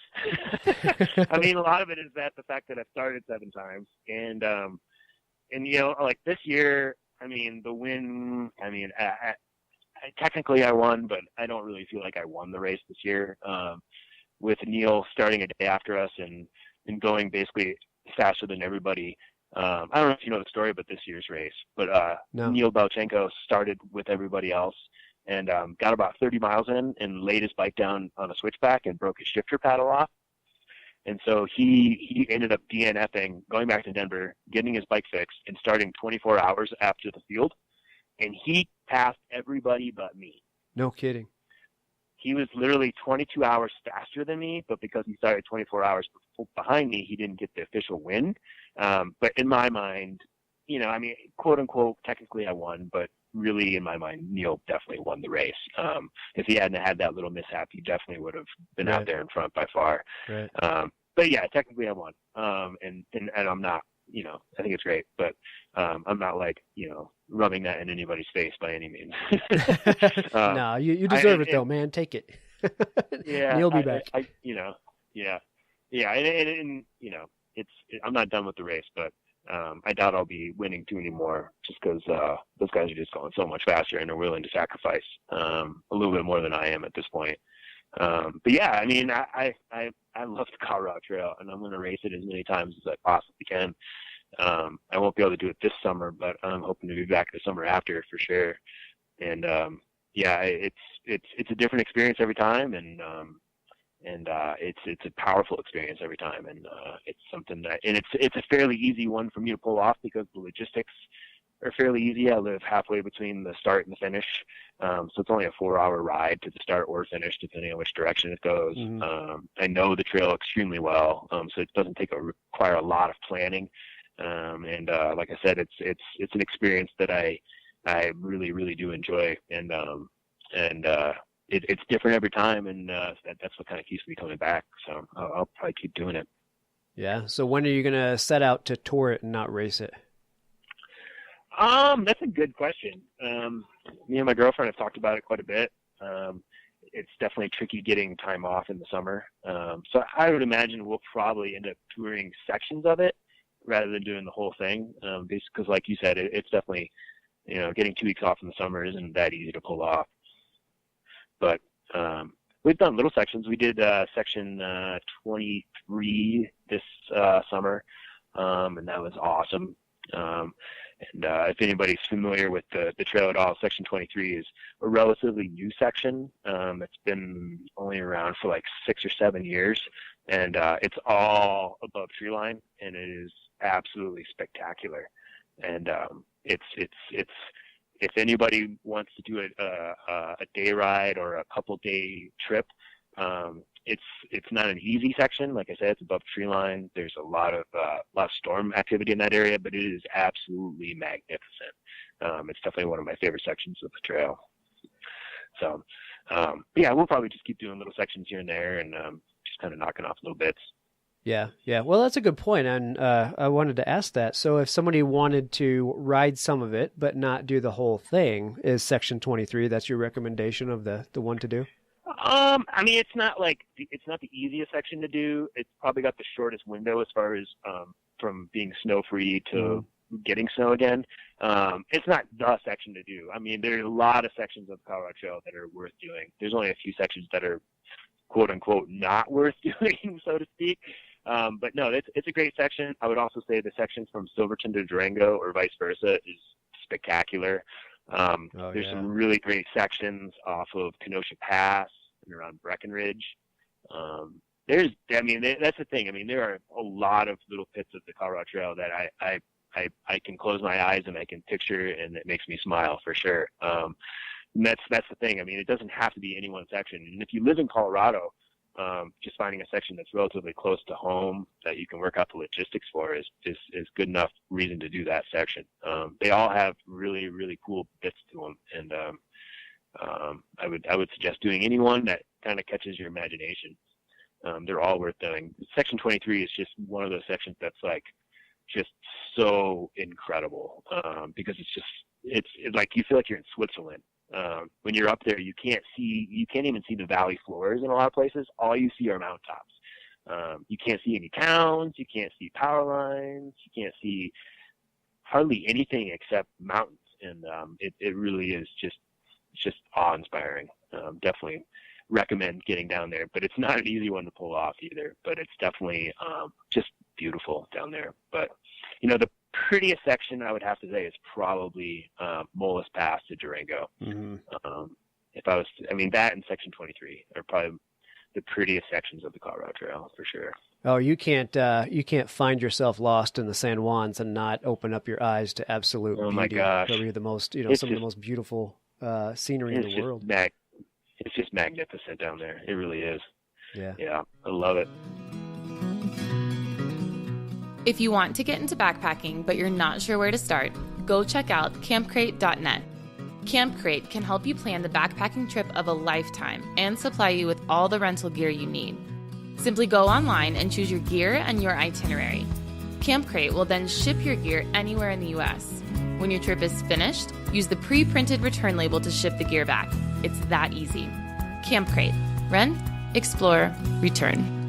A: I mean, a lot of it is that the fact that I started 7 times, and you know, like this year, I mean, the win. I mean, technically I won, but I don't really feel like I won the race this year. With Neil starting a day after us and going basically faster than everybody. I don't know if you know the story about this year's race, but
D: No.
A: Neil Balchenko started with everybody else and got about 30 miles in and laid his bike down on a switchback and broke his shifter paddle off. And so he ended up DNFing, going back to Denver, getting his bike fixed, and starting 24 hours after the field. And he passed everybody but me.
D: No kidding.
A: He was literally 22 hours faster than me, but because he started 24 hours behind me, he didn't get the official win. But in my mind, you know, I mean, quote unquote, technically I won, but really in my mind, Neil definitely won the race. If he hadn't had that little mishap, he definitely would have been out there in front by far.
D: Right.
A: But yeah, technically I won. And I'm not, you know, I think it's great, but I'm not like, you know, rubbing that in anybody's face by any means.
D: No, you deserve it though, man. Take it.
A: Yeah,
D: Neil will be back.
A: You know, yeah, and you know, I'm not done with the race, but I doubt I'll be winning too anymore, just because those guys are just going so much faster and are willing to sacrifice a little bit more than I am at this point. But yeah, I mean, I love the Colorado Trail, and I'm going to race it as many times as I possibly can. I won't be able to do it this summer, but I'm hoping to be back the summer after for sure. And yeah, it's a different experience every time, and it's a powerful experience every time, and it's something that, and it's a fairly easy one for me to pull off because the logistics are fairly easy. I live halfway between the start and the finish, so it's only a 4-hour ride to the start or finish, depending on which direction it goes.
D: Mm-hmm.
A: I know the trail extremely well, so it doesn't require a lot of planning. And like I said, it's an experience that I really, really do enjoy, and it's different every time, and that's what kind of keeps me coming back. So I'll probably keep doing it.
D: Yeah. So when are you going to set out to tour it and not race it?
A: That's a good question. Me and my girlfriend have talked about it quite a bit. It's definitely tricky getting time off in the summer. So I would imagine we'll probably end up touring sections of it rather than doing the whole thing. Because like you said, it's definitely, you know, getting 2 weeks off in the summer isn't that easy to pull off. But we've done little sections. We did section 23 this summer, and that was awesome. And if anybody's familiar with the trail at all, section 23 is a relatively new section. It's been only around for like 6 or 7 years, and it's all above tree line, and it is absolutely spectacular. And it's if anybody wants to do a day ride or a couple day trip, it's not an easy section. Like I said, it's above tree line. There's a lot of storm activity in that area, but it is absolutely magnificent. It's definitely one of my favorite sections of the trail. So, yeah, we'll probably just keep doing little sections here and there, and just kind of knocking off little bits.
D: Yeah, yeah. Well, that's a good point, and I wanted to ask that. So, if somebody wanted to ride some of it but not do the whole thing, is Section 23? That's your recommendation of the one to do?
A: I mean, it's not the easiest section to do. It's probably got the shortest window as far as from being snow free to getting snow again. It's not the section to do. I mean, there are a lot of sections of the Colorado Trail that are worth doing. There's only a few sections that are quote unquote not worth doing, so to speak. But no, it's a great section. I would also say the section from Silverton to Durango or vice versa is spectacular. There's some really great sections off of Kenosha Pass and around Breckenridge. That's the thing. I mean, there are a lot of little bits of the Colorado Trail that I can close my eyes and I can picture, and it makes me smile for sure. And that's the thing. I mean, it doesn't have to be any one section. And if you live in Colorado, just finding a section that's relatively close to home that you can work out the logistics for is good enough reason to do that section. They all have really, really cool bits to them. And I would suggest doing any one that kind of catches your imagination. They're all worth doing. Section 23 is just one of those sections that's like just so incredible because it's like you feel like you're in Switzerland. When you're up there, you can't even see the valley floors in a lot of places. All you see are mountaintops. You can't see any towns. You can't see power lines. You can't see hardly anything except mountains. And it really is just awe-inspiring. Definitely recommend getting down there, but it's not an easy one to pull off either. But it's definitely just beautiful down there. But the prettiest section I would have to say is probably Mullis Pass to Durango.
D: Mm-hmm.
A: That and Section 23 are probably the prettiest sections of the Colorado Trail for sure.
D: Oh, you can't find yourself lost in the San Juans and not open up your eyes to absolute beauty.
A: My gosh,
D: probably the most of the most beautiful scenery in the world.
A: It's just magnificent down there. It really is.
D: Yeah,
A: I love it.
E: If you want to get into backpacking but you're not sure where to start, go check out campcrate.net. Camp Crate can help you plan the backpacking trip of a lifetime and supply you with all the rental gear you need. Simply go online and choose your gear and your itinerary. Camp Crate will then ship your gear anywhere in the U.S. When your trip is finished, use the pre-printed return label to ship the gear back. It's that easy. Camp Crate. Rent, explore, return.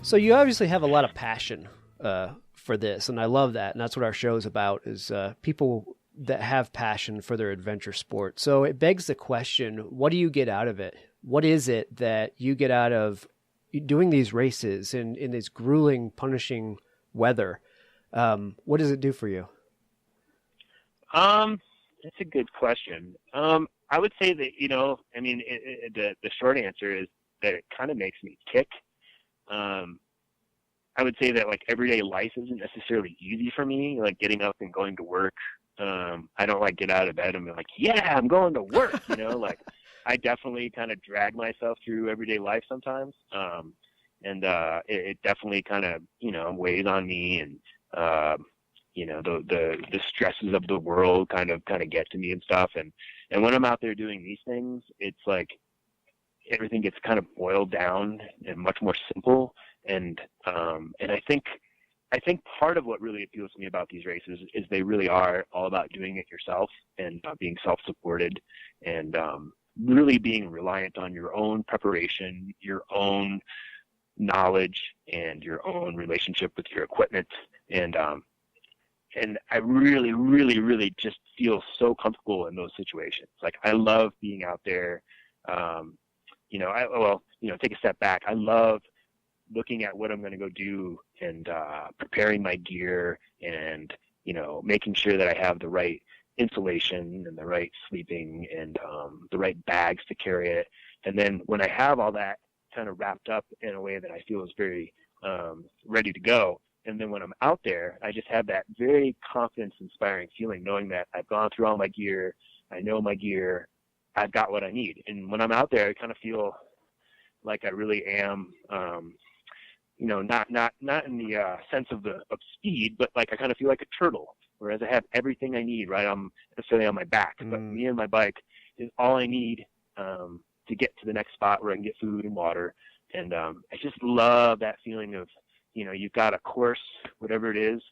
D: So you obviously have a lot of passion for this, and I love that. And that's what our show is about, is people that have passion for their adventure sport. So it begs the question, what do you get out of it? What is it that you get out of doing these races in this grueling, punishing weather? What does it do for you?
A: That's a good question. I would say that, the short answer is that it kind of makes me tick. I would say that like everyday life isn't necessarily easy for me, like getting up and going to work. I don't like get out of bed and be like, yeah, I'm going to work, like I definitely kind of drag myself through everyday life sometimes. It definitely kind of, weighs on me, and, the stresses of the world kind of get to me and stuff. And when I'm out there doing these things, it's like everything gets kind of boiled down and much more simple. And I think part of what really appeals to me about these races is they really are all about doing it yourself and being self-supported and really being reliant on your own preparation, your own knowledge, and your own relationship with your equipment. And I really, really, really just feel so comfortable in those situations. Like I love being out there. Take a step back. I love looking at what I'm going to go do and preparing my gear and, making sure that I have the right insulation and the right sleeping and the right bags to carry it. And then when I have all that kind of wrapped up in a way that I feel is very ready to go, and then when I'm out there, I just have that very confidence-inspiring feeling, knowing that I've gone through all my gear, I know my gear, I've got what I need. And when I'm out there, I kind of feel like I really am not in the sense of speed, but like I kind of feel like a turtle, whereas I have everything I need right on necessarily on my back. But me and my bike is all I need to get to the next spot where I can get food and water. And I just love that feeling of, you've got a course, whatever it is,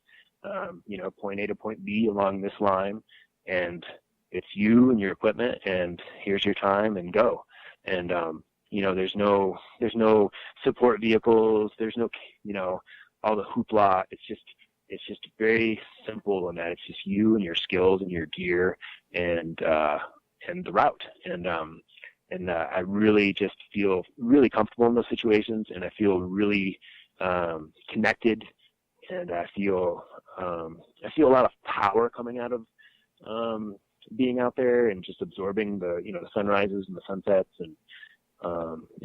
A: point A to point B along this line, and it's you and your equipment, and here's your time, and go. And there's no support vehicles, there's no all the hoopla. It's just very simple in that it's just you and your skills and your gear and the route. And I really just feel really comfortable in those situations, and I feel really connected, and I feel a lot of power coming out of being out there and just absorbing the sunrises and the sunsets and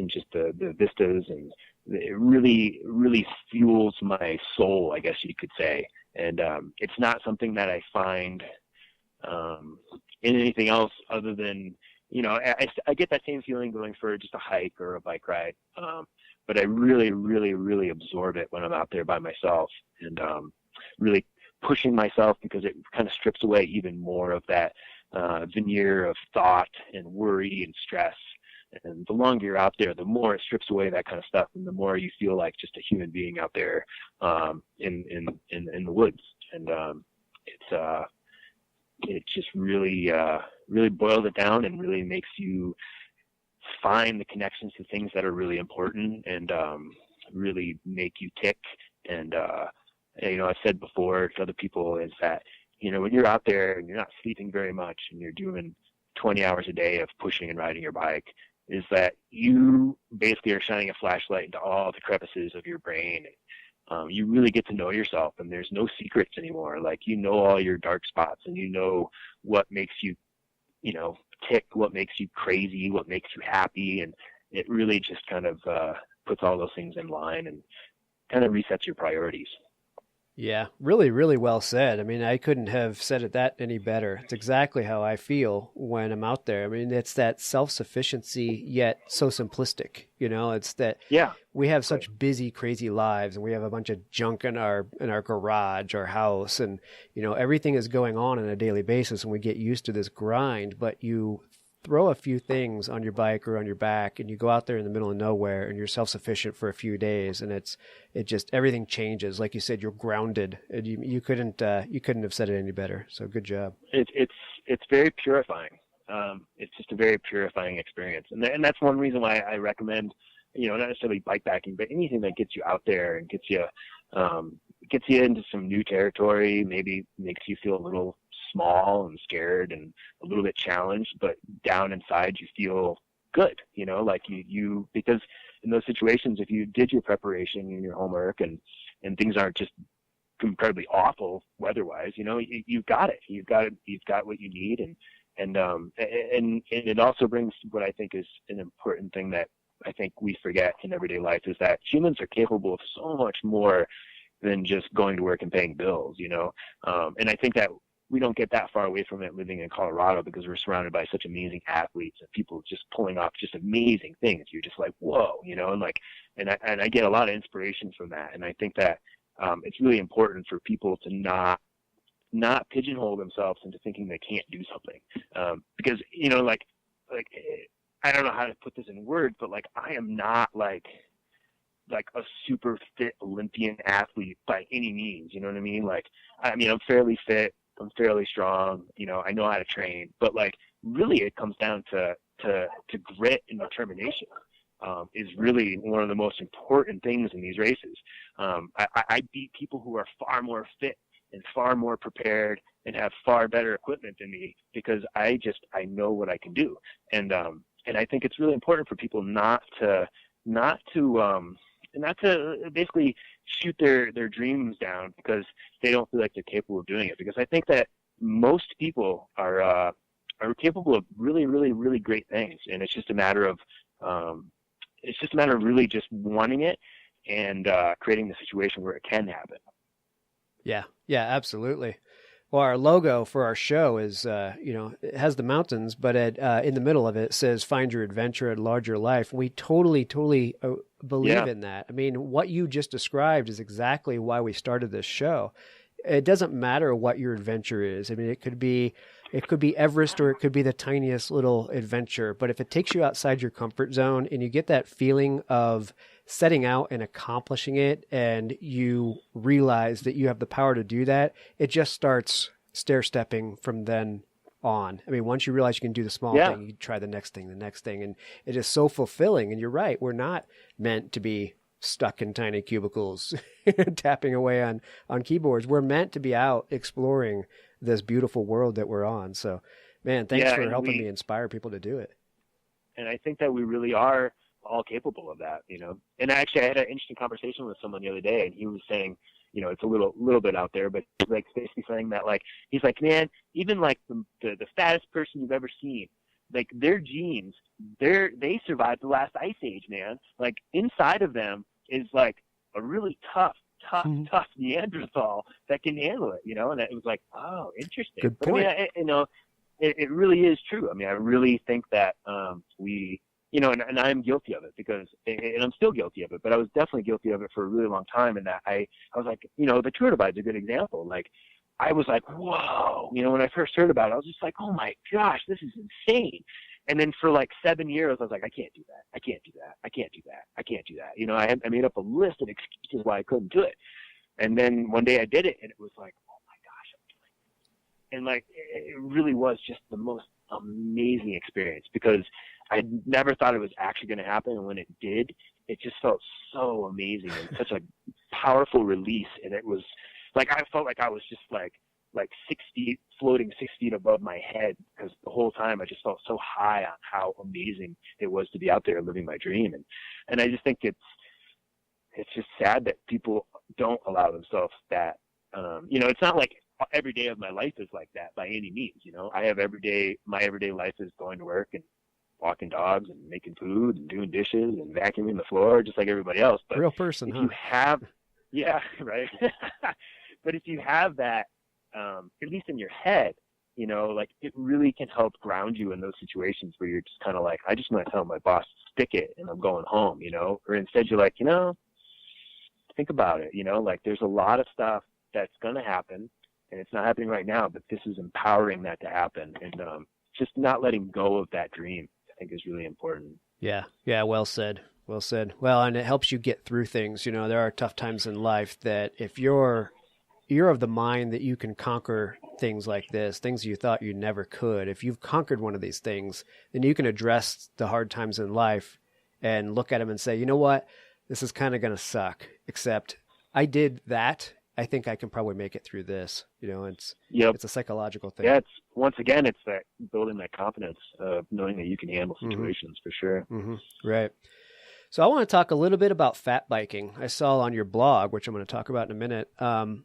A: just the vistas, and it really fuels my soul, I guess you could say. And it's not something that I find in anything else other than, I get that same feeling going for just a hike or a bike ride. But I really, really, really absorb it when I'm out there by myself, and really pushing myself, because it kind of strips away even more of that veneer of thought and worry and stress. And the longer you're out there, the more it strips away that kind of stuff, and the more you feel like just a human being out there in the woods. And it just really boils it down and really makes you find the connections to things that are really important and really make you tick. And I've said before to other people is that when you're out there and you're not sleeping very much and you're doing 20 hours a day of pushing and riding your bike, is that you basically are shining a flashlight into all the crevices of your brain. You really get to know yourself, and there's no secrets anymore. Like, all your dark spots, and what makes you, tick, what makes you crazy, what makes you happy. And it really just kind of puts all those things in line and kind of resets your priorities.
D: Yeah, really, really well said. I mean, I couldn't have said it that any better. It's exactly how I feel when I'm out there. I mean, it's that self-sufficiency, yet so simplistic. It's that we have such busy, crazy lives, and we have a bunch of junk in our garage, our house, and everything is going on a daily basis, and we get used to this grind. But you throw a few things on your bike or on your back, and you go out there in the middle of nowhere, and you're self-sufficient for a few days, and it just everything changes. Like you said, you're grounded, and you couldn't have said it any better. So good job.
A: It's very purifying. It's just a very purifying experience, and that's one reason why I recommend, not necessarily bikepacking, but anything that gets you out there and gets you into some new territory, maybe makes you feel a little small and scared and a little bit challenged, but down inside you feel good, like you because in those situations, if you did your preparation and your homework and things aren't just incredibly awful weather-wise, you've got it. You've got what you need, and it also brings what I think is an important thing that I think we forget in everyday life, is that humans are capable of so much more than just going to work and paying bills, and I think that we don't get that far away from it living in Colorado, because we're surrounded by such amazing athletes and people just pulling off just amazing things. You're just like, whoa, and I get a lot of inspiration from that. And I think that it's really important for people to not pigeonhole themselves into thinking they can't do something. Because, like I don't know how to put this in words, but like, I am not like a super fit Olympian athlete by any means. You know what I mean? Like, I'm fairly fit. I'm fairly strong, I know how to train, but like really it comes down to grit and determination, is really one of the most important things in these races. I beat people who are far more fit and far more prepared and have far better equipment than me, because I know what I can do. And I think it's really important for people not to basically shoot their dreams down because they don't feel like they're capable of doing it. Because I think that most people are capable of really, really, really great things, and it's just a matter of really just wanting it and creating the situation where it can happen.
D: Yeah, absolutely. Well, our logo for our show is, it has the mountains, but in the middle of it says "Find your adventure and larger life." We totally believe in that. I mean, what you just described is exactly why we started this show. It doesn't matter what your adventure is. I mean, it could be Everest, or it could be the tiniest little adventure. But if it takes you outside your comfort zone and you get that feeling of setting out and accomplishing it, and you realize that you have the power to do that, it just starts stair-stepping from then on. I mean, once you realize you can do the small thing, you try the next thing, and it is so fulfilling. And you're right, we're not meant to be stuck in tiny cubicles tapping away on keyboards. We're meant to be out exploring this beautiful world that we're on. So, man, thanks for helping me inspire people to do it.
A: And I think that we really are all capable of that, you know. And actually, I had an interesting conversation with someone the other day, and he was saying, you know, it's a little bit out there, but like basically saying that, like, he's like, man, even like the fattest person you've ever seen, like their genes, they survived the last ice age, man. Like inside of them is like a really tough Neanderthal that can handle it, you know. And it was like, oh, interesting.
D: Good point.
A: I mean, it really is true. I mean, I really think that we, you know, and I'm guilty of it because, and I'm still guilty of it, but I was definitely guilty of it for a really long time. And that I was like, you know, the tour divide is a good example. Like, I was like, whoa, you know, when I first heard about it, I was just like, oh my gosh, this is insane. And then for like 7 years, I was like, I can't do that. I can't do that. I can't do that. I can't do that. You know, I made up a list of excuses why I couldn't do it. And then one day I did it, and it was like, oh my gosh, I'm doing it. And like, it really was just the most amazing experience because I never thought it was actually going to happen. And when it did, it just felt so amazing and such a powerful release. And it was like, I felt like I was just like 6 feet, floating 6 feet above my head, because the whole time I just felt so high on how amazing it was to be out there living my dream. And I just think it's just sad that people don't allow themselves that, you know, it's not like every day of my life is like that by any means. You know, I have my everyday life is going to work and walking dogs and making food and doing dishes and vacuuming the floor, just like everybody else. But
D: real person,
A: if you have, yeah, right. But if you have that, at least in your head, you know, like it really can help ground you in those situations where you're just kind of like, I just want to tell my boss, stick it, and I'm going home, you know, or instead you're like, you know, think about it, you know, like there's a lot of stuff that's going to happen and it's not happening right now, but this is empowering that to happen. And just not letting go of that dream, I think is really important.
D: Yeah. Well said. Well, and it helps you get through things. You know, there are tough times in life that if you're of the mind that you can conquer things like this, things you thought you never could. If you've conquered one of these things, then you can address the hard times in life and look at them and say, you know what, this is kind of going to suck, except I did that. I think I can probably make it through this. You know, it's a psychological thing.
A: Yeah, it's that building that confidence of knowing that you can handle situations for sure.
D: Mm-hmm. Right. So I want to talk a little bit about fat biking. I saw on your blog, which I'm going to talk about in a minute,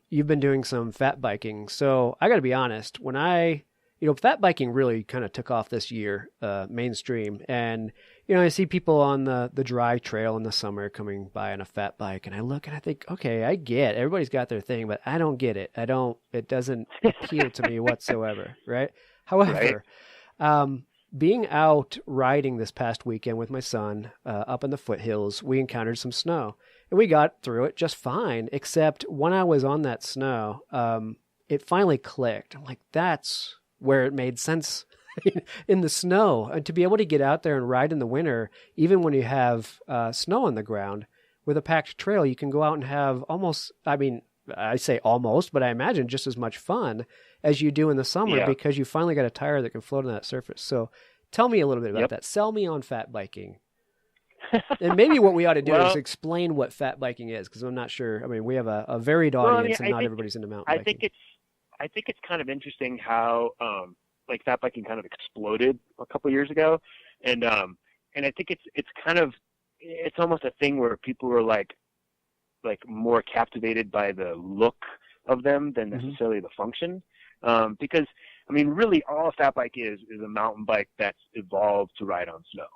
D: you've been doing some fat biking. So I got to be honest, when fat biking really kind of took off this year, mainstream. And, you know, I see people on the dry trail in the summer coming by on a fat bike. And I look and I think, okay, I get everybody's got their thing, but I don't get it. It doesn't appeal to me whatsoever. Right. However, being out riding this past weekend with my son up in the foothills, we encountered some snow and we got through it just fine, except when I was on that snow, it finally clicked. I'm like, that's where it made sense in the snow. And to be able to get out there and ride in the winter, even when you have snow on the ground with a packed trail, you can go out and have I say almost, but I imagine just as much fun as you do in the summer because you finally got a tire that can float on that surface. So tell me a little bit about that. Sell me on fat biking. And maybe what we ought to do is explain what fat biking is, because I'm not sure. I mean, we have a varied audience and not everybody's into mountain biking.
A: I think it's kind of interesting how like fat biking kind of exploded a couple of years ago. And I think it's almost a thing where people were like more captivated by the look of them than necessarily the function. Because I mean, really all a fat bike is a mountain bike that's evolved to ride on snow.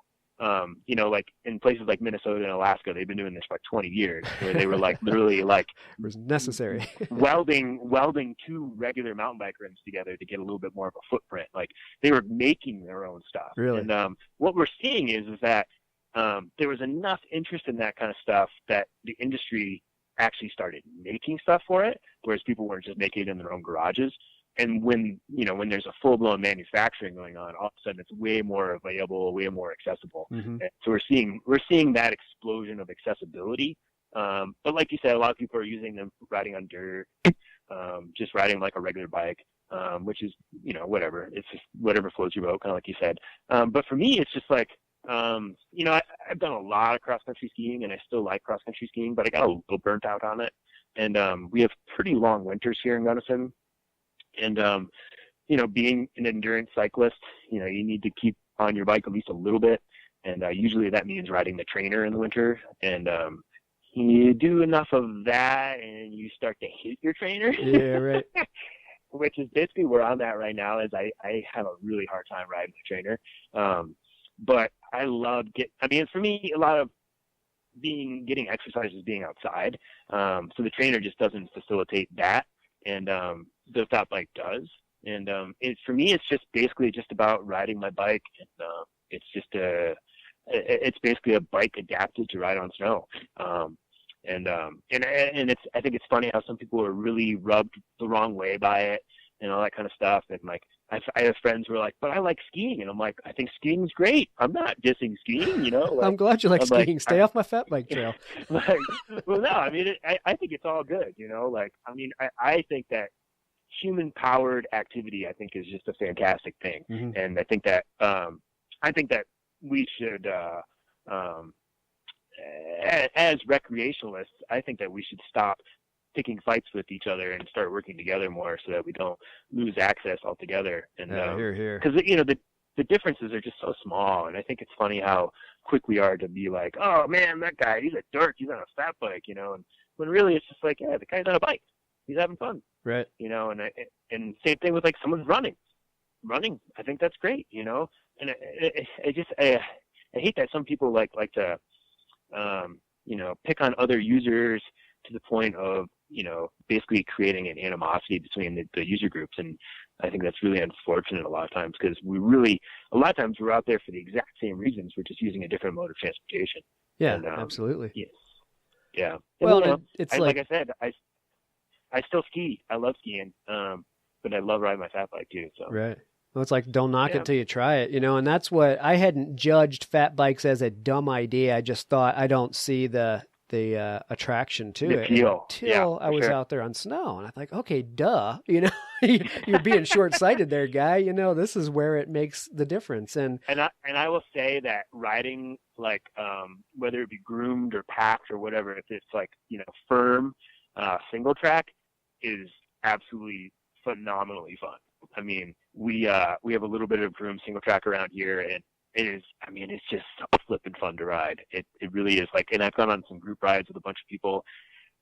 A: like in places like Minnesota and Alaska, they've been doing this for like 20 years, where they were like literally like
D: It was necessary.
A: welding two regular mountain bike rims together to get a little bit more of a footprint. Like they were making their own stuff.
D: Really?
A: And what we're seeing is that there was enough interest in that kind of stuff that the industry actually started making stuff for it, whereas people weren't just making it in their own garages. And when there's a full-blown manufacturing going on, all of a sudden it's way more available, way more accessible.
D: Mm-hmm.
A: So we're seeing that explosion of accessibility. But like you said, a lot of people are using them riding on dirt, just riding like a regular bike, which is, whatever. It's just whatever floats your boat, kind of like you said. But for me, it's just like, I've done a lot of cross-country skiing, and I still like cross-country skiing, but I got a little burnt out on it. And we have pretty long winters here in Gunnison. And, being an endurance cyclist, you need to keep on your bike at least a little bit. And usually that means riding the trainer in the winter. And you do enough of that and you start to hate your trainer.
D: Yeah, right.
A: Which is basically where I'm at right now, is I have a really hard time riding the trainer. But I love for me, a lot of getting exercise is being outside. So the trainer just doesn't facilitate that. And the fat bike does. And for me, it's just basically just about riding my bike. And it's basically a bike adapted to ride on snow. And I think it's funny how some people are really rubbed the wrong way by it and all that kind of stuff. And like, I have friends who are like, but I like skiing. And I'm like, I think skiing's great. I'm not dissing skiing, Like,
D: I'm glad you like skiing. Stay off my fat bike trail.
A: Like, well, no, I think it's all good, I think that human-powered activity, I think, is just a fantastic thing.
D: Mm-hmm.
A: And I think that we should, as recreationalists, I think that we should stop picking fights with each other and start working together more, so that we don't lose access altogether. And
D: here.
A: Because the differences are just so small, and I think it's funny how quick we are to be like, oh man, that guy, he's a dork, he's on a fat bike, and when really it's just like, yeah, the guy's on a bike, he's having fun,
D: right?
A: And same thing with like someone's running. I think that's great, and I hate that some people like to pick on other users to the point of basically creating an animosity between the user groups. And I think that's really unfortunate a lot of times, because a lot of times we're out there for the exact same reasons. We're just using a different mode of transportation.
D: Yeah, absolutely.
A: Yes. Yeah.
D: Well, it's
A: like I said, I still ski. I love skiing. But I love riding my fat bike too. So.
D: Right. Well, it's like, don't knock it till you try it, and that's what I hadn't judged fat bikes as a dumb idea. I just thought I don't see the attraction to it until I was out there on snow, and I thought, okay, duh, you're being short-sighted there, guy. This is where it makes the difference. And
A: I will say that riding, like, whether it be groomed or packed or whatever, if it's like, firm, single track, is absolutely phenomenally fun. I mean, we have a little bit of groomed single track around here, and it is, it's just so flippin' fun to ride. It really is. Like, and I've gone on some group rides with a bunch of people,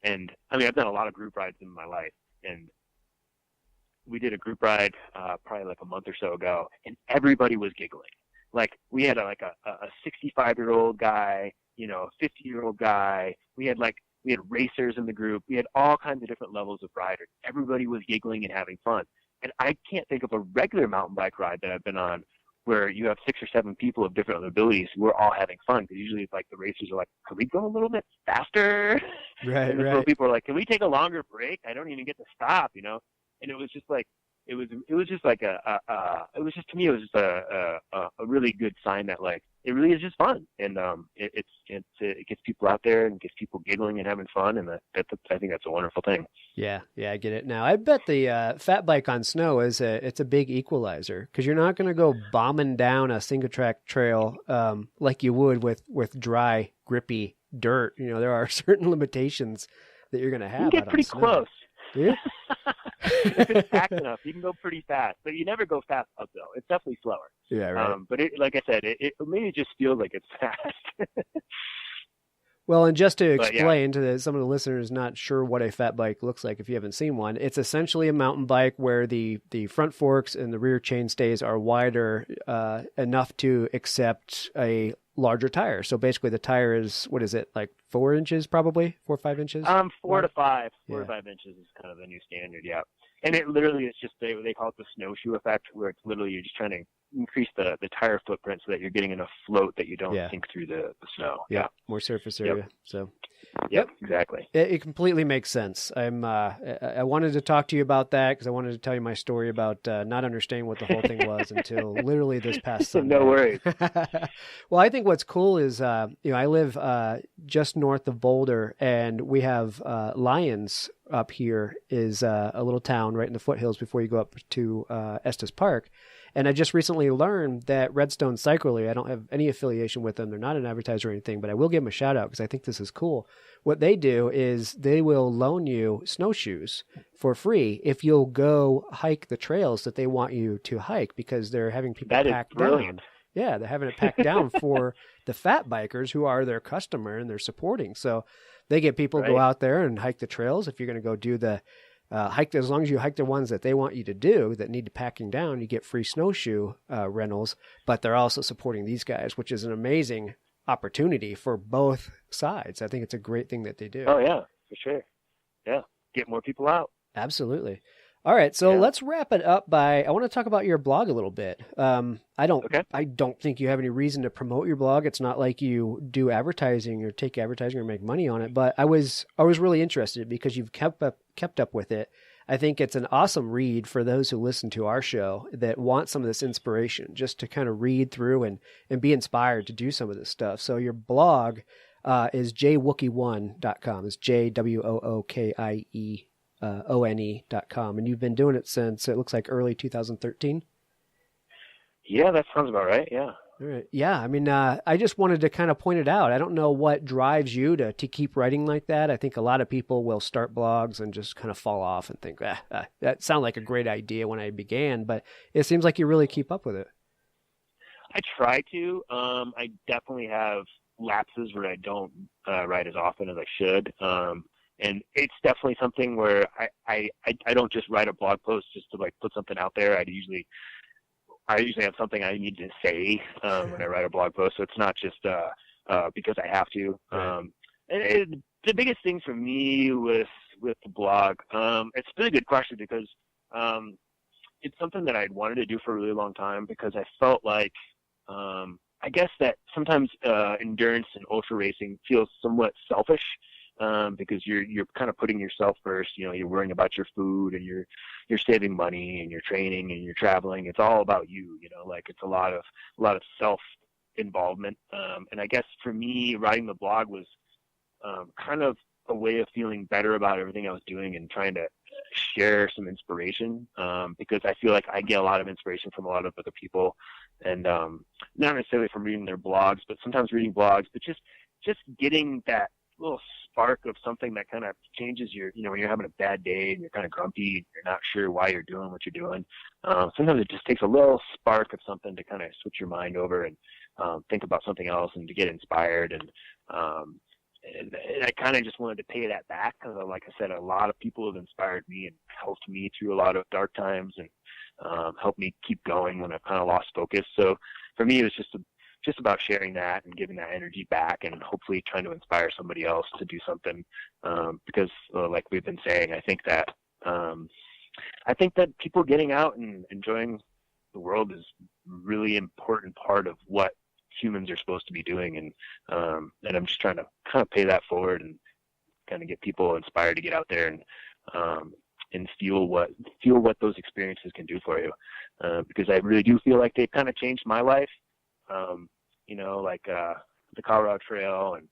A: and I've done a lot of group rides in my life, and we did a group ride probably like a month or so ago, and everybody was giggling. Like, we had a 65-year-old guy, a 50-year-old guy. We had racers in the group. We had all kinds of different levels of riders. Everybody was giggling and having fun. And I can't think of a regular mountain bike ride that I've been on where you have 6 or 7 people of different abilities who are all having fun. Because usually it's like the racers are like, can we go a little bit faster?
D: Right,
A: and the people are like, can we take a longer break? I don't even get to stop, And it was just like, it was just like to me, it was just a really good sign that, like, it really is just fun. And it gets people out there and gets people giggling and having fun. And I think that's a wonderful thing.
D: Yeah, I get it now. I bet the fat bike on snow it's a big equalizer, because you're not going to go bombing down a single track trail like you would with dry, grippy dirt. There are certain limitations that you're going to have.
A: You get pretty close.
D: Yeah.
A: If it's packed enough, you can go pretty fast, but you never go fast uphill. It's definitely slower.
D: Yeah, right.
A: But like I said, it maybe just feels like it's fast.
D: Well, and just to explain to some of the listeners not sure what a fat bike looks like if you haven't seen one, it's essentially a mountain bike where the front forks and the rear chainstays are wider enough to accept a larger tire. So basically the tire is, what is it, like 4 inches probably? 4 or 5 inches?
A: 4 to 5. 4
D: Yeah.
A: to 5 inches is kind of the new standard, yeah. And it literally is just, they call it the snowshoe effect, where it's literally you're just trying to increase the tire footprint so that you're getting enough float that you don't sink through the snow.
D: Yeah. More surface area. So.
A: Yep, exactly.
D: It completely makes sense. I wanted to talk to you about that because I wanted to tell you my story about not understanding what the whole thing was until literally this past Sunday.
A: No worries.
D: Well, I think what's cool is, I live just north of Boulder, and we have Lyons up here is a little town right in the foothills before you go up to Estes Park. And I just recently learned that Redstone Cyclery, I don't have any affiliation with them. They're not an advertiser or anything, but I will give them a shout out because I think this is cool. What they do is they will loan you snowshoes for free if you'll go hike the trails that they want you to hike, because they're having people pack down. Yeah, they're having it packed down for the fat bikers who are their customer and they're supporting. So they get people go out there and hike the trails. If you're going to go do the hike, as long as you hike the ones that they want you to do that need packing down, you get free snowshoe rentals. But they're also supporting these guys, which is an amazing opportunity for both sides. I think it's a great thing that they do.
A: Oh yeah, for sure. Yeah, get more people out.
D: Absolutely. All right, so let's wrap it up by, I want to talk about your blog a little bit. I don't think you have any reason to promote your blog. It's not like you do advertising or take advertising or make money on it, but I was really interested because you've kept up with it. I think it's an awesome read for those who listen to our show that want some of this inspiration, just to kind of read through and be inspired to do some of this stuff. So your blog is jwookie1.com. It's JWOOKIE. ONE.com, and you've been doing it since, it looks like, early 2013.
A: Yeah, that sounds about right. Yeah.
D: All right. Yeah, I mean, I just wanted to kind of point it out. I don't know what drives you to keep writing like that. I think a lot of people will start blogs and just kind of fall off and think, that sounded like a great idea when I began, but it seems like you really keep up with it.
A: I try to. I definitely have lapses where I don't write as often as I should. And it's definitely something where I don't just write a blog post just to like put something out there. I usually have something I need to say when I write a blog post. So it's not just because I have to. The biggest thing for me with the blog, it's a really good question because it's something that I'd wanted to do for a really long time, because I felt like I guess that sometimes endurance and ultra racing feels somewhat selfish. Because you're kind of putting yourself first. You're worrying about your food, and you're saving money, and you're training, and you're traveling. It's all about you. Like it's a lot of self involvement. And I guess for me, writing the blog was kind of a way of feeling better about everything I was doing and trying to share some inspiration. Because I feel like I get a lot of inspiration from a lot of other people, and not necessarily from reading their blogs, but sometimes reading blogs, but just getting that little spark of something that kind of changes when you're having a bad day and you're kind of grumpy and you're not sure why you're doing what you're doing. Sometimes it just takes a little spark of something to kind of switch your mind over and think about something else and to get inspired. And I kind of just wanted to pay that back because, like I said, a lot of people have inspired me and helped me through a lot of dark times and helped me keep going when I've kind of lost focus. So for me, it was just about sharing that and giving that energy back and hopefully trying to inspire somebody else to do something. Because like we've been saying, I think that people getting out and enjoying the world is a really important part of what humans are supposed to be doing. And I'm just trying to kind of pay that forward and kind of get people inspired to get out there and feel what those experiences can do for you. Because I really do feel like they've kind of changed my life. Like the Colorado Trail and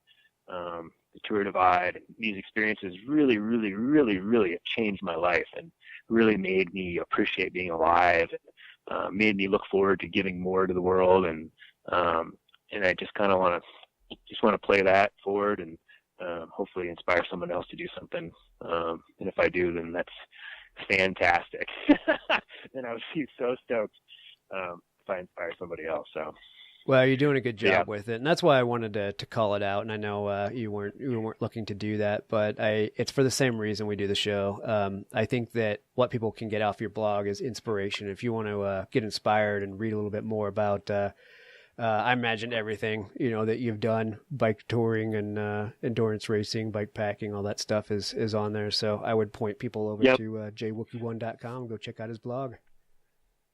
A: the Tour Divide. These experiences really, really, really, really have changed my life and really made me appreciate being alive. And, made me look forward to giving more to the world. And I just kind of want to play that forward and hopefully inspire someone else to do something. And if I do, then that's fantastic. And I would be so stoked if I inspire somebody else. So.
D: Well, you're doing a good job with it, and that's why I wanted to call it out. And I know you weren't looking to do that, but it's for the same reason we do the show. I think that what people can get off your blog is inspiration. If you want to get inspired and read a little bit more about I imagine everything, that you've done, bike touring and endurance racing, bike packing, all that stuff is on there. So I would point people over to jwookie1.com, go check out his blog.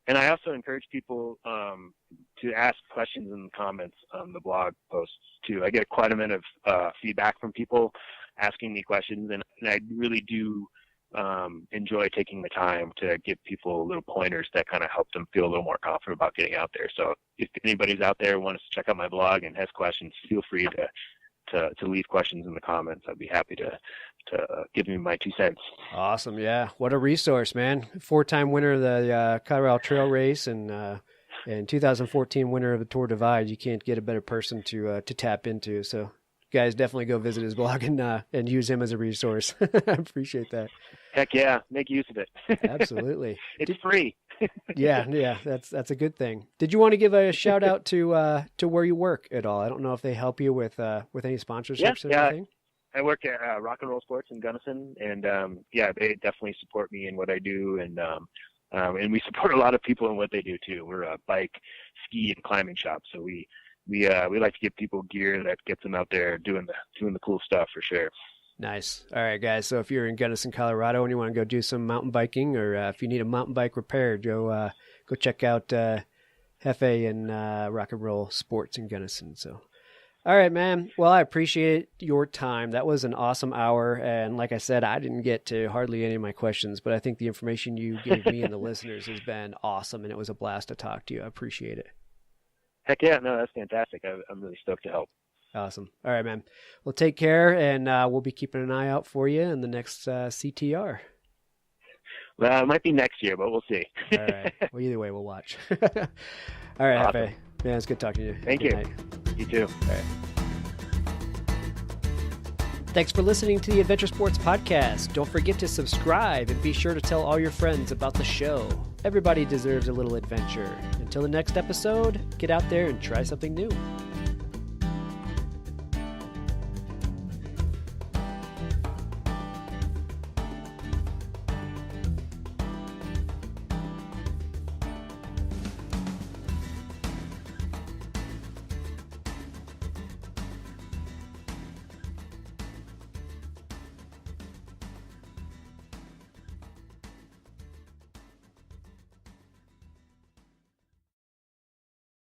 A: And I also encourage people to ask questions in the comments on the blog posts too. I get quite a bit of feedback from people asking me questions, and I really do enjoy taking the time to give people little pointers that kind of help them feel a little more confident about getting out there. So if anybody's out there wants to check out my blog and has questions, feel free to leave questions in the comments. I'd be happy to give you my 2 cents.
D: Awesome. Yeah. What a resource, man. 4-time winner of the Colorado Trail Race and 2014 winner of the Tour Divide. You can't get a better person to tap into. So guys, definitely go visit his blog and use him as a resource. I appreciate that.
A: Heck yeah. Make use of it.
D: Absolutely.
A: It's free.
D: Yeah. That's a good thing. Did you want to give a shout out to where you work at all? I don't know if they help you with any sponsorships or anything.
A: I work at Rock and Roll Sports in Gunnison, and they definitely support me in what I do, and we support a lot of people in what they do too. We're a bike, ski, and climbing shop, so we like to give people gear that gets them out there doing the cool stuff for sure.
D: Nice. All right, guys. So if you're in Gunnison, Colorado, and you want to go do some mountain biking, or if you need a mountain bike repaired, go check out Jefe and Rock and Roll Sports in Gunnison. So, all right, man. Well, I appreciate your time. That was an awesome hour, and like I said, I didn't get to hardly any of my questions, but I think the information you gave me and the listeners has been awesome, and it was a blast to talk to you. I appreciate it.
A: Heck yeah, no, that's fantastic. I'm really stoked to help.
D: Awesome. All right, man. Well, take care, and we'll be keeping an eye out for you in the next CTR.
A: Well, it might be next year, but we'll see.
D: All right. Well, either way, we'll watch. All right, awesome. Jefe. Man, it's good talking to you.
A: Thank you. Night. You too.
D: All right. Thanks for listening to the Adventure Sports Podcast. Don't forget to subscribe and be sure to tell all your friends about the show. Everybody deserves a little adventure. Until the next episode, get out there and try something new.